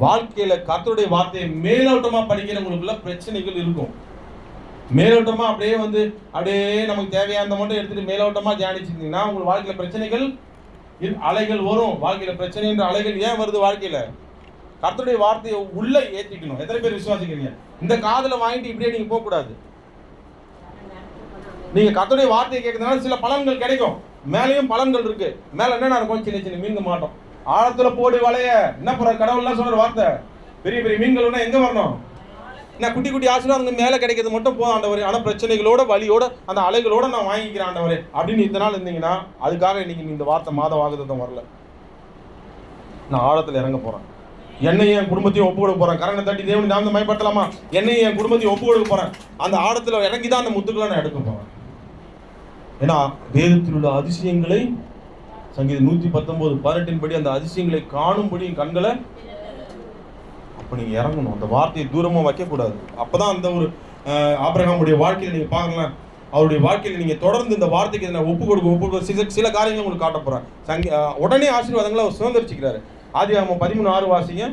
வாழ்க்கையில கர்த்தருடைய வார்த்தையை மேலோட்டமா படிக்கிறவங்களுக்குள்ள பிரச்சனைகள் இருக்கும். மேலோட்டமா அப்படியே நமக்கு தேவையான மட்டும் எடுத்துட்டு மேலோட்டமா தியானிச்சிருந்தீங்கன்னா உங்க வாழ்க்கையில பிரச்சனைகள், அலைகள் வரும். வாழ்க்கையில பிரச்சனை என்ற அலைகள் ஏன் வருது? வாழ்க்கையில கர்த்தருடைய வார்த்தையை உள்ள ஏற்றிக்கணும். எத்தனை பேர் விசுவாசிக்கிறீங்க? இந்த காதுல வாங்கிட்டு இப்படியே நீங்க போக கூடாது. நீங்க கர்த்தருடைய வார்த்தையை கேட்கறதுனால சில பலன்கள் கிடைக்கும். மேலேயும் பலன்கள் இருக்கு. மேல என்ன இருக்கும்? சின்ன சின்ன மீன்க மாட்டோம். ஆழத்துல போடு வலைய என்ன போற கடவுள்லாம் சொல்ற வார்த்தை. பெரிய பெரிய மீன்கள் எங்க வரணும்? நான் குட்டி குட்டி ஆசீர்வாதம் மேலே கிடைக்கிறது மட்டும் போதும் ஆண்டவரே. ஆனால் பிரச்சனைகளோட வலியோட அந்த அலைகளோட நான் வாங்கிக்கிறேன் ஆண்டவரே அப்படின்னு இத்தனை நாள் இருந்தீங்கன்னா, அதுக்காக இன்னைக்கு இந்த வார்த்தை மாத வாக்குத்தத்தம் வரல. நான் ஆழத்தில் இறங்க போறேன். என்னையும் என் குடும்பத்தையும் ஒப்பு கொடுக்க போறேன். கரங்களை தட்டி தேவன் நாம் மயப்படுத்தலாமா? என்னையும் என் குடும்பத்தையும் ஒப்பு கொடுக்க போறேன். அந்த ஆழத்தில் இறங்கி தான் அந்த முத்துக்களை நான் எடுக்க போறேன். ஏன்னா வேதத்தில் உள்ள அதிசயங்களை சங்கீதம் 119:18 படி அந்த அதிசயங்களை காணும்படி என் கண்களை நீங்க இறங்கணும். அந்த வார்த்தையை தூரமா வைக்கக்கூடாது. அப்பதான் அந்த ஒரு ஆபிரகாமுடைய வாழ்க்கையில நீங்க பாருங்களேன், அவருடைய வாழ்க்கையில நீங்க தொடர்ந்து இந்த வார்த்தைக்கு நான் ஒப்பு கொடுக்க சில காரியங்களை உங்களுக்கு காட்ட போறேன். உடனே ஆசீர்வாதங்களை அவர் சுதந்திரிச்சுக்கிறாரு. ஆதியாகமம் 13:6 வாசிங்க.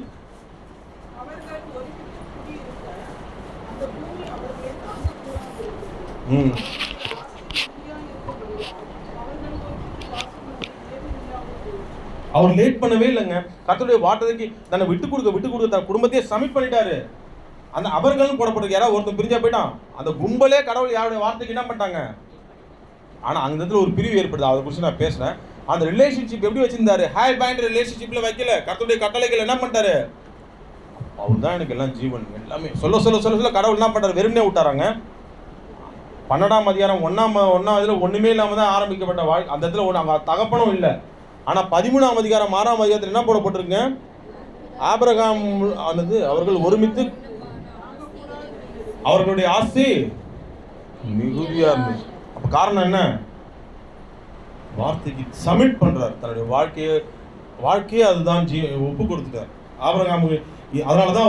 அவர் லேட் பண்ணவே இல்லைங்க. கர்த்தருடைய வார்த்தைக்கு தன்னை விட்டு கொடுக்க தன் குடும்பத்தையே சப்மிட் பண்ணிட்டாரு. அந்த அவர்களும் போடப்பட்டிருக்கு. யாராவது ஒருத்தன் பிரிஞ்சா போயிட்டான். அந்த கும்பலே கடவுள் யாருடைய வார்த்தைக்கு என்ன பண்ணிட்டாங்க? ஆனா அந்த இடத்துல ஒரு பிரிவு ஏற்படுது. அதை குறித்து நான் பேசுறேன். அந்த ரிலேஷன்ஷிப் எப்படி வச்சிருந்தாரு? ஹேர் பேண்ட் ரிலேஷன்ஷிப்ல வைக்கல. கர்த்தருடைய கட்டளைகள் என்ன பண்ணிட்டாரு? அவர் தான் எனக்கு எல்லாம் ஜீவன் எல்லாமே சொல்ல கடவுள் என்ன பண்றாரு? வெறுமனே விட்டாராங்க. 12ஆம் அதிகாரம் 1ஆம் இதுல ஒண்ணுமே இல்லாம தான் ஆரம்பிக்கப்பட்ட வாழ்க்கை. அந்த இடத்துல அவங்க தகப்பனும் இல்லை. ஆனா 13ஆம் அதிகாரம் 6ஆம் அதிகாரத்தில் என்ன போடப்பட்டிருங்க? ஆபிரகாம் ஆனது அவர்கள் ஒருமித்து அவர்களுடைய ஆஸ்தி மிகுதியா இருந்துச்சு. அப்ப காரணம் என்ன? வார்த்தைக்கு சப்மிட் பண்றார். தன்னுடைய வாழ்க்கையே அதுதான் ஒப்பு கொடுத்துட்டார் ஆபிரகாமுக்கு. அதனாலதான்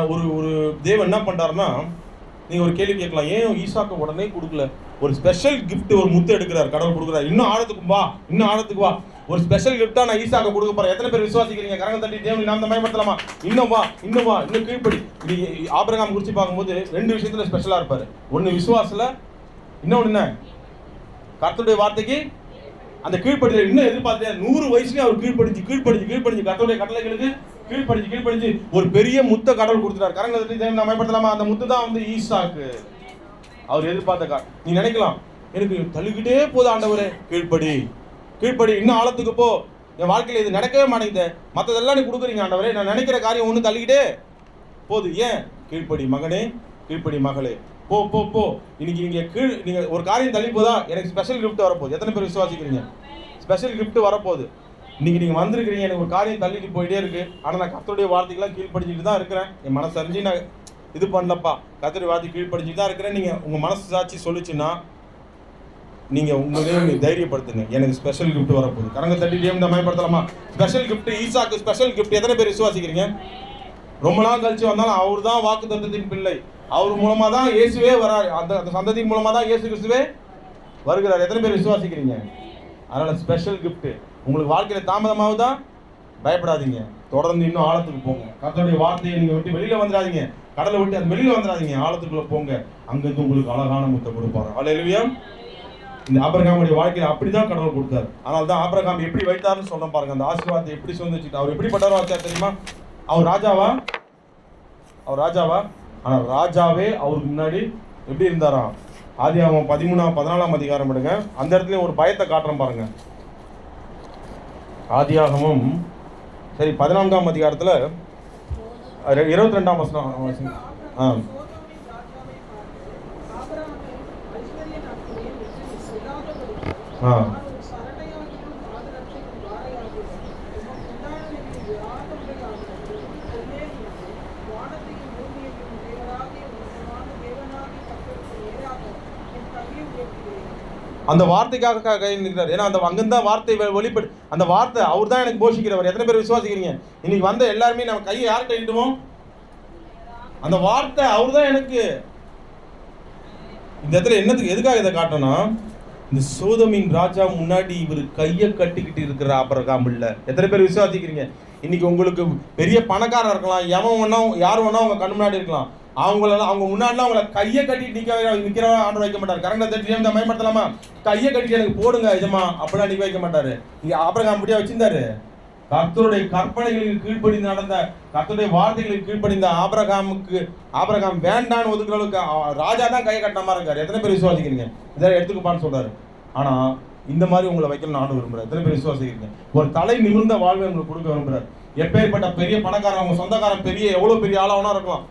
அவர் ஒரு தேவன் என்ன பண்றாருன்னா, நீங்க ஒரு கேள்வி கேட்கலாம், ஏன் ஈசாக்கு உடனே கொடுக்கல? ஒரு ஸ்பெஷல் கிஃப்ட், ஒரு முத்து எடுக்கிறார், கடவுள் கொடுக்குறாரு. இன்னும் ஆழத்துக்கு வா, ஒரு ஸ்பெஷல் கிஃப்டா நான் ஈசாக்கு கொடுக்க போறேன். எத்தனை பேர் விசுவாசிக்கிறீங்க? கரங்கள் தட்டி தேவனை நாம் மயப்படுத்தலாமா? இன்னும் வா, இன்னும் கீழ்ப்படி. ஆபிரகாம் குறித்து பார்க்கும்போது 2 விஷயத்துல ஸ்பெஷலா இருப்பாரு. ஒன்னு விசுவாசல, இன்னொன்னு என்ன? கர்த்தருடைய வார்த்தைக்கு அந்த கீழ்ப்படிதல். இன்னும் எதிர்பார்த்து 100 வயசுலயே அவர் கீழ்ப்படிஞ்சு கர்த்தருடைய கட்டளைகளுக்கு கீழ்ப்படிஞ்சு ஒரு பெரிய முத்த கடவுள் கொடுத்துட்டார். கரங்கள் தட்டி தேவனை நாம் மயப்படுத்தலாமா? அந்த முத்து தான் ஈசாக்கு. அவர் எதிர்பார்த்த நீ நினைக்கலாம், எனக்கு தள்ளிக்கிட்டே போது ஆண்டவரே. கீழ்ப்படி, இன்னும் ஆழத்துக்கு போ. என் வாழ்க்கையில் இது நடக்கவே மாட்டேங்குது. மற்றதெல்லாம் நீ கொடுக்குறீங்க ஆண்டவரே. நான் நினைக்கிற காரியம் ஒன்று தள்ளிக்கிட்டே போது. ஏன்? கீழ்ப்படி மகனே, கீழ்ப்படி மகளே, போ. இன்னைக்கு நீங்க ஒரு காரியம் தள்ளி போதா, எனக்கு ஸ்பெஷல் கிஃப்ட் வரப்போகுது. எத்தனை பேர் விசுவாசிக்கிறீங்க? ஸ்பெஷல் கிஃப்ட் வரப்போகுது. இன்னைக்கு நீங்க வந்திருக்கிறீங்க, எனக்கு ஒரு காரியம் தள்ளிட்டு போயிட்டே இருக்கு. ஆனால் நான் கர்த்தருடைய வார்த்தைக்கெல்லாம் கீழ்ப்படிச்சுட்டு தான் இருக்கிறேன். என் மனசு அறிஞ்சு நான் இது பண்ணலப்பா, கர்த்தருடைய வார்த்தை கீழ்ப்படிச்சுட்டு தான் இருக்கிறேன். நீங்க உங்க மனசு சாட்சி சொல்லிச்சுன்னா நீங்க உங்களே தைரியப்படுத்துங்க, எனக்கு ஸ்பெஷல் கிஃப்ட் வரப்போகுது. கரங்க தட்டி தேவனை மயப்படுத்தலாமா? ஸ்பெஷல் கிஃப்ட், ஈசாக்கு ஸ்பெஷல் கிஃப்ட். எத்தனை பேர் விசுவாசிக்கிறீங்க? ரொம்ப நாள் கழிச்சு வந்தாலும் அவர் தான் வாக்குத்தத்தத்தின் பிள்ளை. அவர் மூலமா தான் இயேசுவே வராரு. அந்த சந்ததியின் மூலமா தான் இயேசு கிறிஸ்துவே வருகிறார். எத்தனை பேர் விசுவாசிக்கிறீங்க? அதனால ஸ்பெஷல் கிஃப்ட் உங்களுக்கு வாழ்க்கையில தாமதமாகுதா? பயப்படாதீங்க, தொடர்ந்து இன்னும் ஆழத்துக்கு போங்க. கர்த்தருடைய வார்த்தையை நீங்க விட்டு வெளியில வந்துடாதீங்க. கடலை விட்டு அது வெளியில வந்துடாதீங்க. ஆழத்துக்குள்ள போங்க. அங்கிருந்து உங்களுக்கு அழகான முத்தை கொடுப்பாரு. அல்லேலூயா. இந்த ஆபிரகாமுடைய வாழ்க்கையில அப்படிதான் கடவுள் கொடுத்தாரு. அதனால தான் ஆபிரகாம் எப்படி வைத்தாருன்னு சொல்றேன் பாருங்க. அந்த ஆசீர்வாதத்தை எப்படி சுதந்திரிச்சுட்டு அவர் எப்படிப்பட்டவரா வச்சார் தெரியுமா? அவர் ராஜாவா? ஆனா ராஜாவே அவருக்கு முன்னாடி எப்படி இருந்தாராம்? ஆதியாகமம் 14ஆம் அதிகாரம் எடுங்க. அந்த இடத்துல ஒரு பயத்தை காட்டுறோம் பாருங்க. ஆதியாகமம் 14ஆம் அதிகாரத்துல 22ஆம் வசனம். ஆ அந்த வார்த்தைக்காக கை நிற்கிறார். ஏன்னா அந்த அங்கிருந்த வார்த்தை வெளிப்படு, அந்த வார்த்தை அவர் தான் எனக்கு போஷிக்கிறவர். எத்தனை பேர் விசுவாசிக்கிறீங்க? இன்னைக்கு வந்த எல்லாருமே நம்ம கையை யார்கிட்ட நீட்டுவோம்? அந்த வார்த்தை அவர் தான் எனக்கு. இந்த இடத்துல என்னதுக்கு எதுக்காக இதை காட்டணும்? இந்த சோதமின் ராஜா முன்னாடி இவர் கையை கட்டிக்கிட்டு இருக்கிற ஆபிரகாம் இல்ல. எத்தனை பேர் விசுவாசிக்கிறீங்க? இன்னைக்கு உங்களுக்கு பெரிய பணக்காரர் இருக்கலாம், எவன் வேணா யார் வேணா அவங்க கண்ணு முன்னாடி இருக்கலாம், அவங்க முன்னாடிலாம் அவங்கள கையை கட்டிட்டு நிற்கிற ஆர்டர் வைக்க மாட்டார். கரெக்டாக தெரிஞ்சு பயன்படுத்தலாமா? கையை கட்டிட்டு எனக்கு போடுங்க எஜமா அப்படிலாம் நிற்க வைக்க மாட்டாரு. இங்க ஆபிரகாம் முடியா வச்சிருந்தாரு. கர்த்தருடைய கற்பனைகளுக்கு கீழ்ப்படிந்து நடந்த, கர்த்தருடைய வார்த்தைகளுக்கு கீழ்ப்படிந்த ஆபிரகாம் வேண்டான்னு ஒதுக்குற அளவுக்கு ராஜா தான் கையை கட்டாம இருக்காரு. எத்தனை பேர் விசுவாசிக்கிறீங்க? இதை எடுத்துக்கப்பான்னு சொல்றாரு. ஆனா இந்த மாதிரி உங்களை வைக்கணும்னு ஆண்டு விரும்புறாரு. எத்தனை பேர் விசுவாசிக்கிறீங்க? ஒரு தலை நிமிர்ந்த வாழ்வை உங்களுக்கு கொடுக்க விரும்புறாரு. எப்பேற்பட்ட பெரிய பணக்காரன், அவங்க சொந்தக்காரன் பெரிய எவ்வளவு பெரிய ஆளாவனா இருக்கலாம்,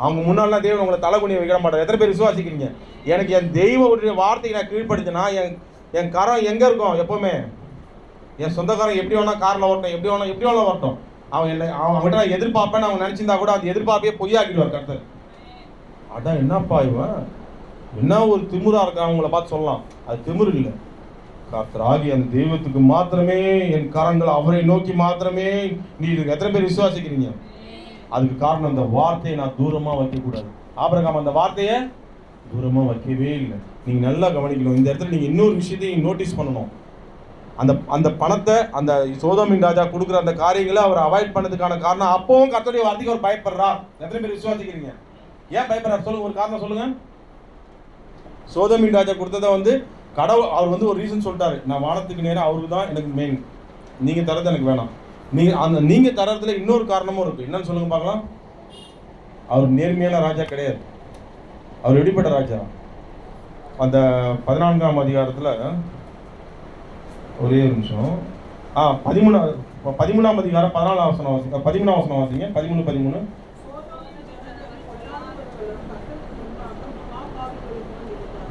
அவங்க முன்னாடிலாம் தேவன் உங்களை தலை குனிய வைக்க மாட்டார். எத்தனை பேர் விசுவாசிக்கிறீங்க? எனக்கு என் தெய்வ வார்த்தையை நான் கீழ்ப்படுத்தினா என் கரம் எங்க இருக்கும்? எப்பவுமே என் சொந்தக்காரன் எப்படி வேணா காரில் வரட்டும், எப்படி வேணா வரட்டும், அவங்ககிட்ட நான் எதிர்பார்ப்பேன் அவங்க நினைச்சிருந்தா கூட அது எதிர்பார்ப்பே பொய்யாக்கிடுவார் கர்த்தர். அதான் என்னப்பா இவன் என்ன ஒரு திமிரா இருக்கான், அவங்கள பார்த்து சொல்லலாம். அது திமிரு இல்லை. கர்த்தர் ஆகிய அந்த தெய்வத்துக்கு மாத்திரமே என் கரங்கள் அவரை நோக்கி மாத்திரமே நீ இருக்கு. எத்தனை பேர் விசுவாசிக்கிறீங்க? அதுக்கு காரணம் அந்த வார்த்தையை நான் தூரமா வைக்கக்கூடாது. ஆபிரகாம் அந்த வார்த்தையை தூரமா வைக்கவே இல்லை. நீங்க நல்லா கவனிக்கணும். இந்த இடத்துல நீங்க இன்னொரு விஷயத்தையும் நோட்டீஸ் பண்ணணும். அந்த பணத்தை அந்த சோதோமின் ராஜா கொடுக்குற அந்த காரியங்களை அவர் அவாய்ட் பண்ணதுக்கான காரணம், அப்பவும் கர்த்தருடைய வார்த்தைக்கு அவர் பயப்படுறார். எத்தனை பேர் விசுவாசிக்கிறீங்க? ஏன் பயப்படுறார் சொல்லுங்க, ஒரு காரணம் சொல்லுங்க. சோதோமின் ராஜா கொடுத்ததை கடவுள் அவர் ஒரு ரீசன் சொல்லிட்டாரு. நான் வானத்துக்கு நேரம் அவருக்கு தான் எனக்கு மெயின், நீங்க தரது எனக்கு வேணாம். நீங்க தரதுல இன்னொரு காரணமும் இருக்கு. என்னன்னு சொல்லுங்க பார்க்கலாம். அவர் நேர்மையான ராஜா கிடையாது. அவர் எப்படிப்பட்ட ராஜா? அந்த 14ஆம் அதிகாரத்துல ஒரே ஒரு நிமிஷம் 13ஆம் அதிகாரம் 14ஆம் வசனம் வாசிங்க. 13ஆம் வசனம் வாசிங்க. 13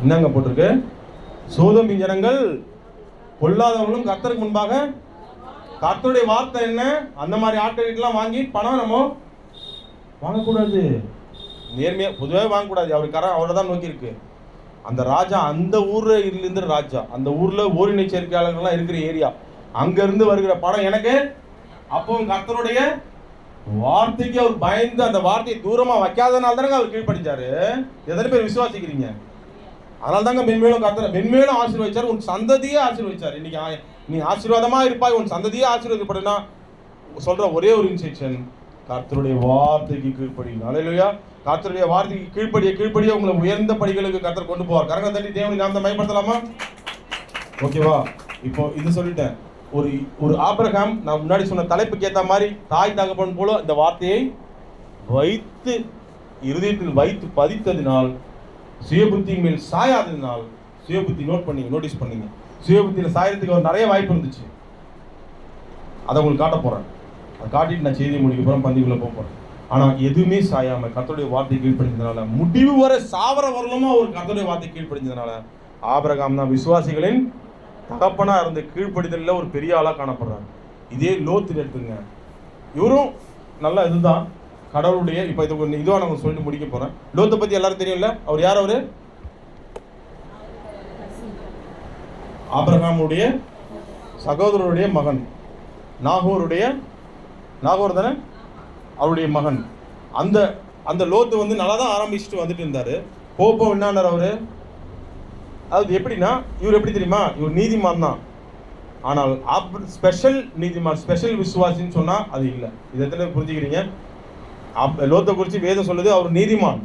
என்னங்க போட்டிருக்கு? சோதோமின் ஜனங்கள் பொல்லாதவர்களும் கர்த்தருக்கு முன்பாக. கர்த்தருடைய வார்த்தை என்ன? அந்த மாதிரி ஆட்கள் வாங்கி பணம் நம்ம வாங்கக்கூடாது. நேர்மையா பொதுவாக வாங்கக்கூடாது. அவரை தான் நோக்கி இருக்கு. அந்த ராஜா அந்த ஊர்ல இருந்து ராஜா, அந்த ஊர்ல ஓரினை சேர்க்கையாளர்கள்லாம் இருக்கிற ஏரியா, அங்க இருந்து வருகிற பணம் எனக்கு. அப்பவும் கர்த்தருடைய வார்த்தைக்கு அவர் பயந்து அந்த வார்த்தையை தூரமா வைக்காதனால தானே அவர் கீழ்படிச்சாரு. எத்தனை பேர் விசுவாசிக்கிறீங்க? அதனால தாங்க மென்மேலும் கர்த்தர் மென்மேலும் ஆசீர்வதிச்சார். உன் சந்ததியே ஆசீர்வதிச்சார். இன்னைக்கு நீ ஆசீர்வாதமா இருப்பாய், உன் சந்ததியே ஆசீர்வதிப்படுனா சொல்ற ஒரே ஒரு இன்ஸ்ட்ரக்ஷன், கர்த்தருடைய வார்த்தைக்கு கீழ்ப்படிங்க. அல்லேலூயா. கர்த்தருடைய வார்த்தைக்கு கீழ்ப்படிய உங்களை உயர்ந்த படிகளுக்கு கர்த்தர் கொண்டு போவார். கரங்க தட்டி தேவனை நாமத்தை மகிமைப்படுத்தலாமா? ஓகேவா? இப்போ இது சொல்லிட்டேன். ஒரு ஆபிரகாம், நான் முன்னாடி சொன்ன தலைப்புக்கு ஏற்ற மாதிரி தாய் தகப்பன் போல இந்த வார்த்தையை வைத்து இருதயத்தில் வைத்து பதித்ததினால், சுயபுத்தியின் மேல் சாயாததினால், சுயபுத்தி நோட்டீஸ் பண்ணீங்க. சுயபுத்தியில் சாயறதுக்கு ஒரு நிறைய வாய்ப்பு இருந்துச்சு. அதை உங்களுக்கு காட்ட போறேன். அதை காட்டிட்டு நான் செய்தியை முடிக்க போறேன், பந்திக்குள்ள போக போறேன். ஆனா எதுவுமே சாயாம கர்த்தருடைய வார்த்தை கீழ்ப்படிஞ்சதுனால, முடிவு வரை சாவர வரலுமா ஒரு கர்த்தருடைய வார்த்தை கீழ்ப்படிஞ்சதுனால, ஆபிரகாம் தான் விசுவாசிகளின் தகப்பனா இருந்து கீழ்ப்படிதல்ல ஒரு பெரிய ஆளா காணப்படுறாரு. இதே லோத்து எடுத்துங்க. இவரும் நல்லா இதுதான் கடவுளுடைய. இப்ப இதுவா நான் சொல்லிட்டு முடிக்க போறேன். லோத்தை பத்தி எல்லாரும் தெரியும்ல. அவர் யார்? அவரு ஆபிரகாமுடைய சகோதரருடைய மகன், நாகோர் தானே அவருடைய மகன். அந்த லோத்து நல்லா தான் ஆரம்பிச்சுட்டு வந்துட்டு இருந்தாரு. போப்போ என்னார் அவரு? அது எப்படின்னா, இவர் எப்படி தெரியுமா? இவர் நீதிமான் தான். ஆனால் ஸ்பெஷல் நீதிமான், ஸ்பெஷல் விசுவாசின்னு சொன்னா அது இல்லை. இது எத்தனை புரிஞ்சுக்கிறீங்க? லோத்தை குறித்து வேதம் சொல்லுது அவர் நீதிமான்,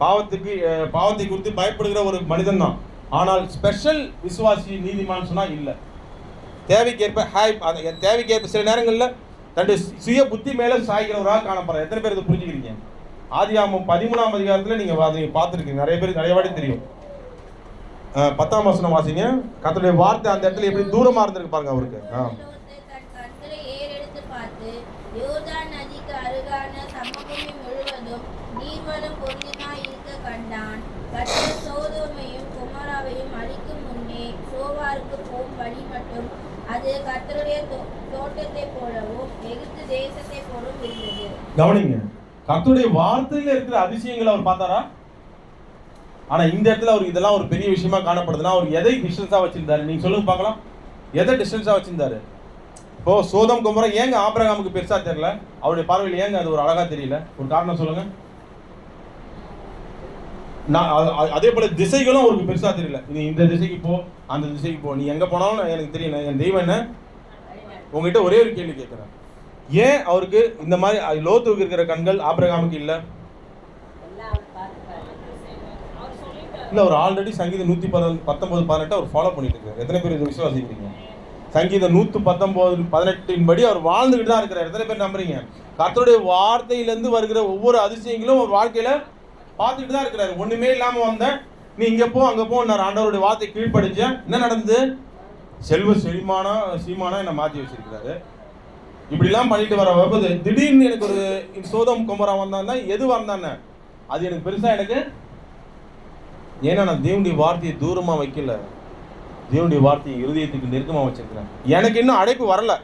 பாவத்தை குறித்து பயப்படுகிற ஒரு மனிதன் தான். ஆனால் ஸ்பெஷல் விசுவாசி நீதிமான் சொன்னா இல்லை. தேவைக்கேற்ப சில நேரங்களில் தன்னுடைய சுய புத்தி மேல சாய்க்கிறவராக காணப்படுற. எத்தனை பேர் இதை புரிஞ்சுக்கிறீங்க? ஆதியாகமம் 13ஆம் அதிகாரத்தில் நீங்க அதை பார்த்துருக்கீங்க. நிறைய பேர் நிறைய வாட்டி தெரியும். 10ஆம் வசனம் வாசிங்க. கர்த்தருடைய வார்த்தை அந்த இடத்துல எப்படி தூரமா இருந்திருக்கு பாருங்க அவருக்கு. யோர்தான் நதிக்கு அருகான சமபூமி முழுவதும் நீர்வளம் பொருந்தினாய் இருக்க கண்டான். கர்த்தர் சோதோமையும் கொமோராவையும் அழிக்கும் முன்னே சோவாருக்கு அது கர்த்தருடைய தோட்டத்தை போலவும் எகிப்து தேசத்தை போலவும் இருந்தது. கவனிங்க, கர்த்தருடைய வார்த்தையில இருக்கிற அதிசயங்களை அவர் பார்த்தாரா? ஆனா இந்த இடத்துல அவர் இதெல்லாம் ஒரு பெரிய விஷயமா காணப்படுதுன்னா அவர் எதை டிஸ்டன்ஸா வச்சிருந்தாரு? நீங்க சொல்லுங்க பார்க்கலாம். எதை டிஸ்டன்ஸா வச்சிருந்தாரு? இப்போ சோதம் கொமோரா ஏங்க ஆபிரகாமுக்கு பெருசா தெரியல? அவருடைய பார்வையில் ஏங்க அது ஒரு அழகா தெரியல? ஒரு காரணம் சொல்லுங்க. அதே போல திசைகளும் அவருக்கு பெருசா தெரியல. நீ இந்த திசைக்கு போ, அந்த திசைக்கு போ, நீ எங்க போனாலும் எனக்கு தெரியல, என் தெய்வம் என்ன. உங்ககிட்ட ஒரே ஒரு கேள்வி கேட்கிறேன், ஏன் அவருக்கு இந்த மாதிரி லோத்துக்கு இருக்கிற கண்கள் ஆபிரகாமுக்கு இல்ல? இல்ல, அவர் ஆல்ரெடி சங்கீதம் 119:18 அவர் ஃபாலோ பண்ணிட்டு இருக்காரு. எத்தனை பேர் இதை விசுவாசிக்கிறீங்க? சங்கீதம் 119:18 படி அவர் வாழ்ந்துகிட்டு தான் இருக்கிறார். எத்தனை பேர் நம்புறீங்க? கர்த்தருடைய வார்த்தையிலிருந்து வருகிற ஒவ்வொரு அதிசயங்களும் ஒரு வாழ்க்கையில பார்த்துட்டு தான் இருக்கிறாரு. ஒண்ணுமே இல்லாம வந்த நீ இங்க போ அங்க போ, நான் ஆண்டவருடைய வார்த்தை கீழ்ப்படிச்ச என்ன நடந்தது? செல்வ சீமானா என்ன மாற்றி வச்சிருக்கிறாரு. இப்படி எல்லாம் பண்ணிட்டு வர வரும்போது திடீர்னு எனக்கு ஒரு சோதம் கொமரா வந்தான்னா எது வந்தானே அது எனக்கு பெருசா எனக்கு, ஏன்னா நான் தேவனுடைய வார்த்தையை தூரமா வைக்கல, தேவனுடைய வார்த்தையை இருதயத்துக்கு நெருக்கமா வச்சிருக்கிறேன். எனக்கு இன்னும் அழைப்பு வரல,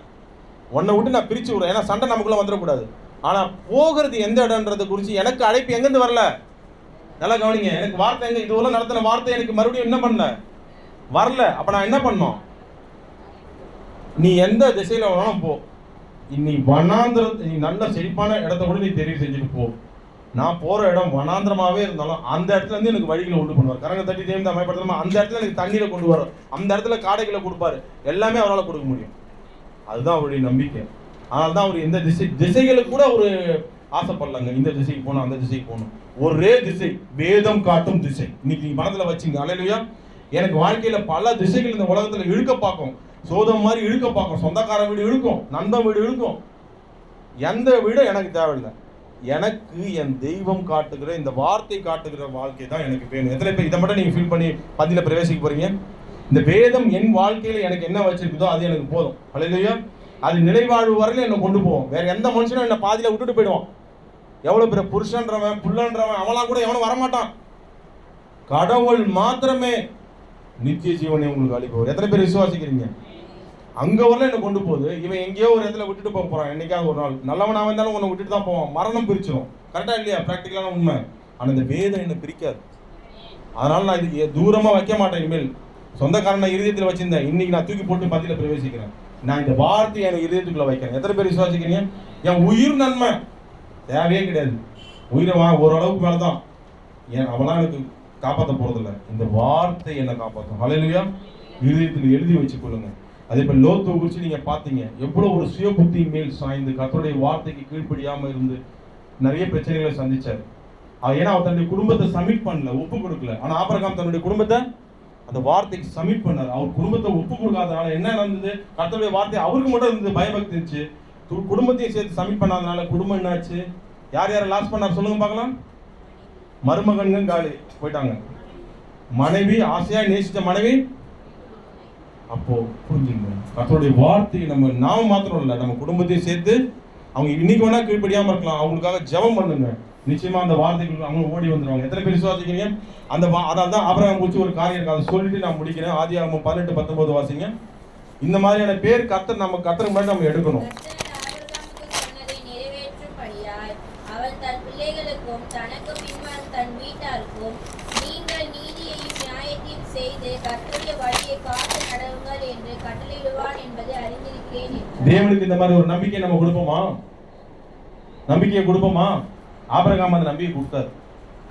உன்னை விட்டு நான் பிரிச்சு விடுறேன். ஏன்னா சண்டை நமக்குள்ள வந்துடக்கூடாது. ஆனா போகிறது எந்த இடம்ன்றதை குறித்து எனக்கு அழைப்பு எங்கிருந்து வரல. நல்லா கவனிங்க, எனக்கு வார்த்தை எங்க இதுவெல்லாம் நடத்தின வார்த்தை எனக்கு மறுபடியும் என்ன பண்ணல, வரல. அப்ப நான் என்ன பண்ணோம்? நீ எந்த திசையில வேணாலும் போ, நீ வனாந்திரத்தை, நீ நல்ல செழிப்பான இடத்த கூட நீ தெரிவு செஞ்சுட்டு போ. நான் போற இடம் வனாந்திரமாவே இருந்தாலும் அந்த இடத்துல இருந்து எனக்கு வழிகளை உண்டு பண்ணுவார். கரங்க தட்டி தேர்ந்து அமைப்படுத்தலாமா? அந்த இடத்துல எனக்கு தண்ணீரை கொண்டு வரும், அந்த இடத்துல காடைகளை கொடுப்பாரு, எல்லாமே அவரால் கொடுக்க முடியும். அதுதான் அவருடைய நம்பிக்கை. அதனால தான் அவர் எந்த திசைகளுக்கு கூட ஒரு ஆசைப்படலங்க. இந்த திசைக்கு போகணும், அந்த திசைக்கு போகணும். ஒரே திசை, வேதம் காட்டும் திசை. இன்னைக்கு நீ மனதில் வச்சுங்க. அல்லேலூயா. எனக்கு வாழ்க்கையில பல திசைகள் இந்த உலகத்துல இழுக்க பார்க்கும். சோதம் மாதிரி இழுக்க பார்க்கும், சொந்தக்கார வீடு இழுக்கும், நண்பன் வீடு இழுக்கும். எந்த வீடு எனக்கு தேவையில்லை. எனக்கு என் தெய்வம் காட்டுகிற இந்த வார்த்தை காட்டுகிற வாழ்க்கை தான் எனக்கு வேணும். எத்தனை பேர் இதை மட்டும் நீங்க ஃபீல் பண்ணி பதில பிரவேசிக்க போறீங்க? இந்த வேதம் என் வாழ்க்கையில எனக்கு என்ன வச்சிருக்குதோ அது எனக்கு போதும். அல்லேலூயா. அது நிலைவாழ்வு வரையில என்னை கொண்டு போவோம். வேற எந்த மனுஷனும் என்னை பாதியில விட்டுட்டு போயிடுவான். எவ்வளவு பெரிய புருஷன்றவன் புள்ளன்றவன் அவெல்லாம் கூட எவனும் வரமாட்டான். கடவுள் மாத்திரமே நித்திய ஜீவனை உங்களுக்கு அளிப்பவர். எத்தனை பேர் விசுவாசிக்கிறீங்க? அங்க வரல என்ன கொண்டு போகுது. இவன் எங்கேயோ ஒரு இடத்துல விட்டுட்டு போக போறான். என்னைக்காவது ஒரு நாள் நல்லவனாக இருந்தாலும் உன்னை விட்டுட்டு தான் போவான். மரணம் பிரிச்சிடும். கரெக்டா இல்லையா? பிராக்டிக்கலான உண்மை. ஆனா இந்த வேதம் என்ன பிரிக்காது. அதனால நான் இது தூரமா வைக்க மாட்டேன். இனிமேல் சொந்தக்காரனை இருதயத்தில் வச்சிருந்தேன், இன்னைக்கு நான் தூக்கி போட்டு பதில பிரவேசிக்கிறேன். நான் இந்த வார்த்தையை எனக்கு இருதயத்துக்குள்ள வைக்கிறேன். எத்தனை பேர் விசுவாசிக்கிறீங்க? என் உயிர் நன்மை தேவையே கிடையாது. உயிரை ஓரளவுக்கு மேலதான். ஏன் அவெல்லாம் எனக்கு காப்பாற்ற போறதில்ல. இந்த வார்த்தை என்னை காப்பாற்றும். ஹல்லேலூயா. இருதயத்தில் எழுதி வச்சு கொள்ளுங்க. அதே போல லோத்து குறித்து நீங்க பாத்தீங்க, எவ்வளவு ஒரு சுய புத்தி மேல் சாய்ந்து கர்த்தருடைய வார்த்தைக்கு கீழ்ப்படியாம இருந்து நிறைய பிரச்சனைகளை சந்திச்சார். ஏன்னா அவர் தன்னுடைய குடும்பத்தை சமிட் பண்ணல, ஒப்பு கொடுக்கல. ஆனா ஆபிரகாம் தன்னுடைய குடும்பத்தை அந்த வார்த்தைக்கு சமிட் பண்ணார். அவர் குடும்பத்தை ஒப்பு கொடுக்காதனால என்ன நடந்தது? கர்த்தருடைய வார்த்தை அவருக்கு மட்டும் இருந்தது, பயபக்தி இருந்துச்சு. குடும்பத்தையும் சேர்த்து சமிட் பண்ணாதனால குடும்பம் என்னாச்சு? யார் யாரை லாஸ் பண்ணார் சொல்லுங்க பார்க்கலாம். மருமகன்கள் காலி போயிட்டாங்க. மனைவி, ஆசையா நேசித்த மனைவி. அப்போ புரிஞ்சுங்க, கர்த்தருடைய வார்த்தையை நாம மாத்திரம் இல்லை, நம்ம குடும்பத்தையும் சேர்த்து அவங்க இன்னைக்கு வேணா கீழ்ப்படியாம இருக்கலாம். அவங்களுக்காக ஜெபம் பண்ணுங்க. நிச்சயமா அந்த வார்த்தைக்கு அவங்க ஓடி வந்துடுவாங்க. எத்தனை பேர் விசுவாசிக்கிறீங்க? அதனால தான் ஆபிரகாம் குறித்து ஒரு காரியம் இருக்கு, அதை சொல்லிட்டு நான் முடிக்கிறேன். ஆதியாகமம் 18:19 வாசிங்க. இந்த மாதிரியான பேர் கர்த்தருக்கு முன்னாடி நம்ம எடுக்கணும். அவன் தன் பிள்ளைகளுக்கும் தனக்கு பின்வரும் தன் வீட்டாருக்கும் நீங்கள் நீதியையும் நியாயத்தையும் செய்து கர்த்தருடைய வழியை காத்து நடவுங்கள் என்று கட்டளையிடுவான் என்பதை அறிந்திருக்கிறேன். தேவனுக்கு இந்த மாதிரி ஒரு நம்பிக்கை நம்ம கொடுப்போமா? நம்பிக்கையை கொடுப்போமா? ஆபிரகாம் அந்த நம்பிக்கை கொடுத்தாரு.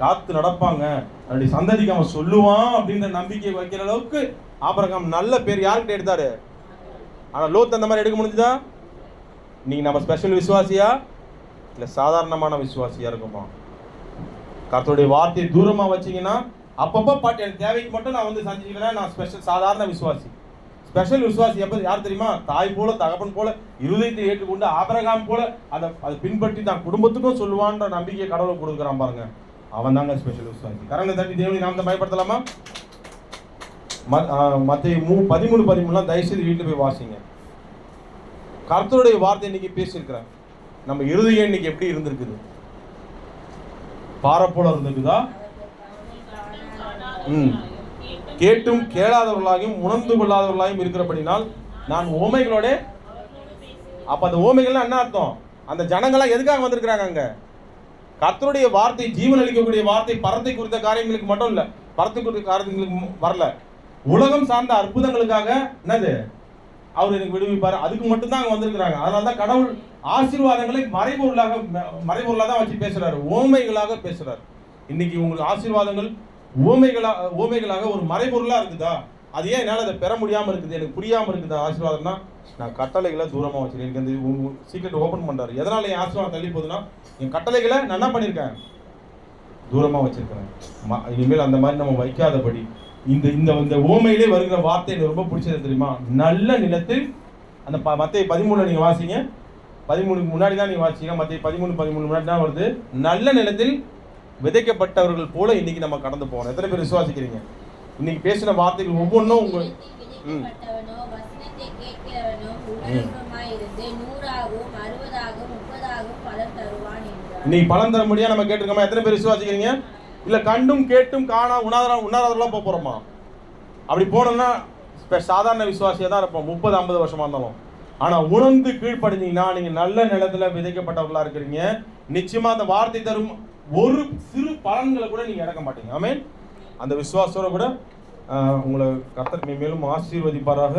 காத்து நடப்பாங்க, அப்படி சந்ததிக்கு அவன் சொல்லுவான் அப்படின்ற நம்பிக்கை வைக்கிற அளவுக்கு ஆபிரகாம் நல்ல பேர் யார்கிட்ட எடுத்தாரு. ஆனா லோத் அந்த மாதிரி எடுக்க முடிஞ்சுதா? நீங்க நம்ம ஸ்பெஷல் விசுவாசியா இல்ல சாதாரணமான விசுவாசியா இருக்குமா? கர்த்தருடைய வார்த்தையை தூரமா வச்சீங்கன்னா அப்பப்போ பாட்டு எனக்கு தேவைக்கு மட்டும் நான் சந்திச்சுக்கிறேன். நான் ஸ்பெஷல் சாதாரண விசுவாசி. ஸ்பெஷல் விசுவாசி எப்ப யார் தெரியுமா? தாய் போல தகப்பன் போல இருதயத்தை ஏற்றுக்கொண்டு ஆபிரகாம் போல அதை பின்பற்றி தான் குடும்பத்துக்கும் சொல்லுவான்ற நம்பிக்கையை கடவுளை கொடுக்குறான் பாருங்க, அவன் தாங்க ஸ்பெஷல் விசுவாசி. கரங்களை தட்டி தேவனை நாமத்தை பயன்படுத்தலாமா? மத்தேயு 13:13 தயவுசெய்து வீட்டில் போய் வாசிங்க. கர்த்தருடைய வார்த்தை இன்னைக்கு பேசியிருக்கிறேன். நம்ம இருதயம் இன்னைக்கு எப்படி இருந்திருக்குது? பாறை போல இருந்திருக்குதா? கேட்டும் கேளாதவர்களாகவும் உணர்ந்து கொள்ளாதவர்களாகவும் இருக்கிறபடினால் நான் ஓமைகளோட. அப்ப அந்த ஓமைகள்லாம் என்ன அர்த்தம்? அந்த ஜனங்கள்லாம் எதுக்காக வந்திருக்கிறாங்க அங்க? கர்த்தருடைய வார்த்தை, ஜீவன் அளிக்கக்கூடிய வார்த்தை பரத்தை குறித்த காரியங்களுக்கு மட்டும் இல்ல, பரத்தை குறித்த காரியங்களுக்கு வரல, உலகம் சார்ந்த அற்புதங்களுக்காக என்னது அவர் எனக்கு விடுவிப்பாரு, அதுக்கு மட்டும் தான் அங்க வந்திருக்கிறாங்க. அதனாலதான் கடவுள் ஆசீர்வாதங்களை மறைபொருளாக தான் வச்சு பேசுறாரு, ஓமைகளாக பேசுறாரு. இன்னைக்கு உங்களுக்கு ஆசீர்வாதங்கள் ஓமைகளாக ஒரு மறைபொருளா இருக்குதா? அது ஏன் என்னால் அதை பெற முடியாம இருக்குது, எனக்கு புரியாம இருக்குதா? ஆசீர்வாதம்னா நான் கட்டளைகளை தூரமா வச்சிருக்கேன். எனக்கு அந்த சீக்கிரட் ஓபன் பண்றாரு. எதனால என் ஆசீர்வாதம் தள்ளி போகுதுன்னா, என் கட்டளைகளை நான் என்ன பண்ணிருக்கேன், தூரமா வச்சிருக்கிறேன். இனிமேல் அந்த மாதிரி நம்ம வைக்காதபடி. இந்த இந்த ஓமையிலே வருகிற வார்த்தை எனக்கு ரொம்ப பிடிச்சது தெரியுமா? நல்ல நிலத்தில். அந்த மத்தேயு 13 நீங்க வாசிங்க, 13 முன்னாடி தான் நீங்க வாசிங்க. மத்தேயு 13 முன்னாடி தான் வருது. நல்ல நிலத்தில் விதைக்கப்பட்டவர்கள் போல இன்னைக்கு நம்ம கடந்து போகணும். எத்தனை பேர் விசுவாசிக்கிறீங்க? இன்னைக்கு பேசின வார்த்தைகள் ஒவ்வொன்றும் உங்க இன்னைக்கு பலன் தர முடியா நம்ம கேட்டிருக்கோமா? எத்தனை பேர் விசுவாசிக்கிறீங்க? இல்ல கண்டும் கேட்டும் காணா உணாதவர்களா போறோமா? அப்படி போனோம்னா சாதாரண விசுவாசியா தான் இருப்போம் 30-50 வருஷமா இருந்தாலும். ஆனா உணர்ந்து கீழ்ப்படிஞ்சீங்கன்னா நீங்க நல்ல நிலத்துல விதைக்கப்பட்டவர்களா இருக்கிறீங்க. நிச்சயமா அந்த வார்த்தை தரும் ஒரு சிறு பலன்களை கூட நீங்க இழக்க மாட்டீங்க. ஆமென். அந்த விசுவாசத்தோட கூட உங்களை கர்த்தர் மேலும் ஆசீர்வதிப்பாராக.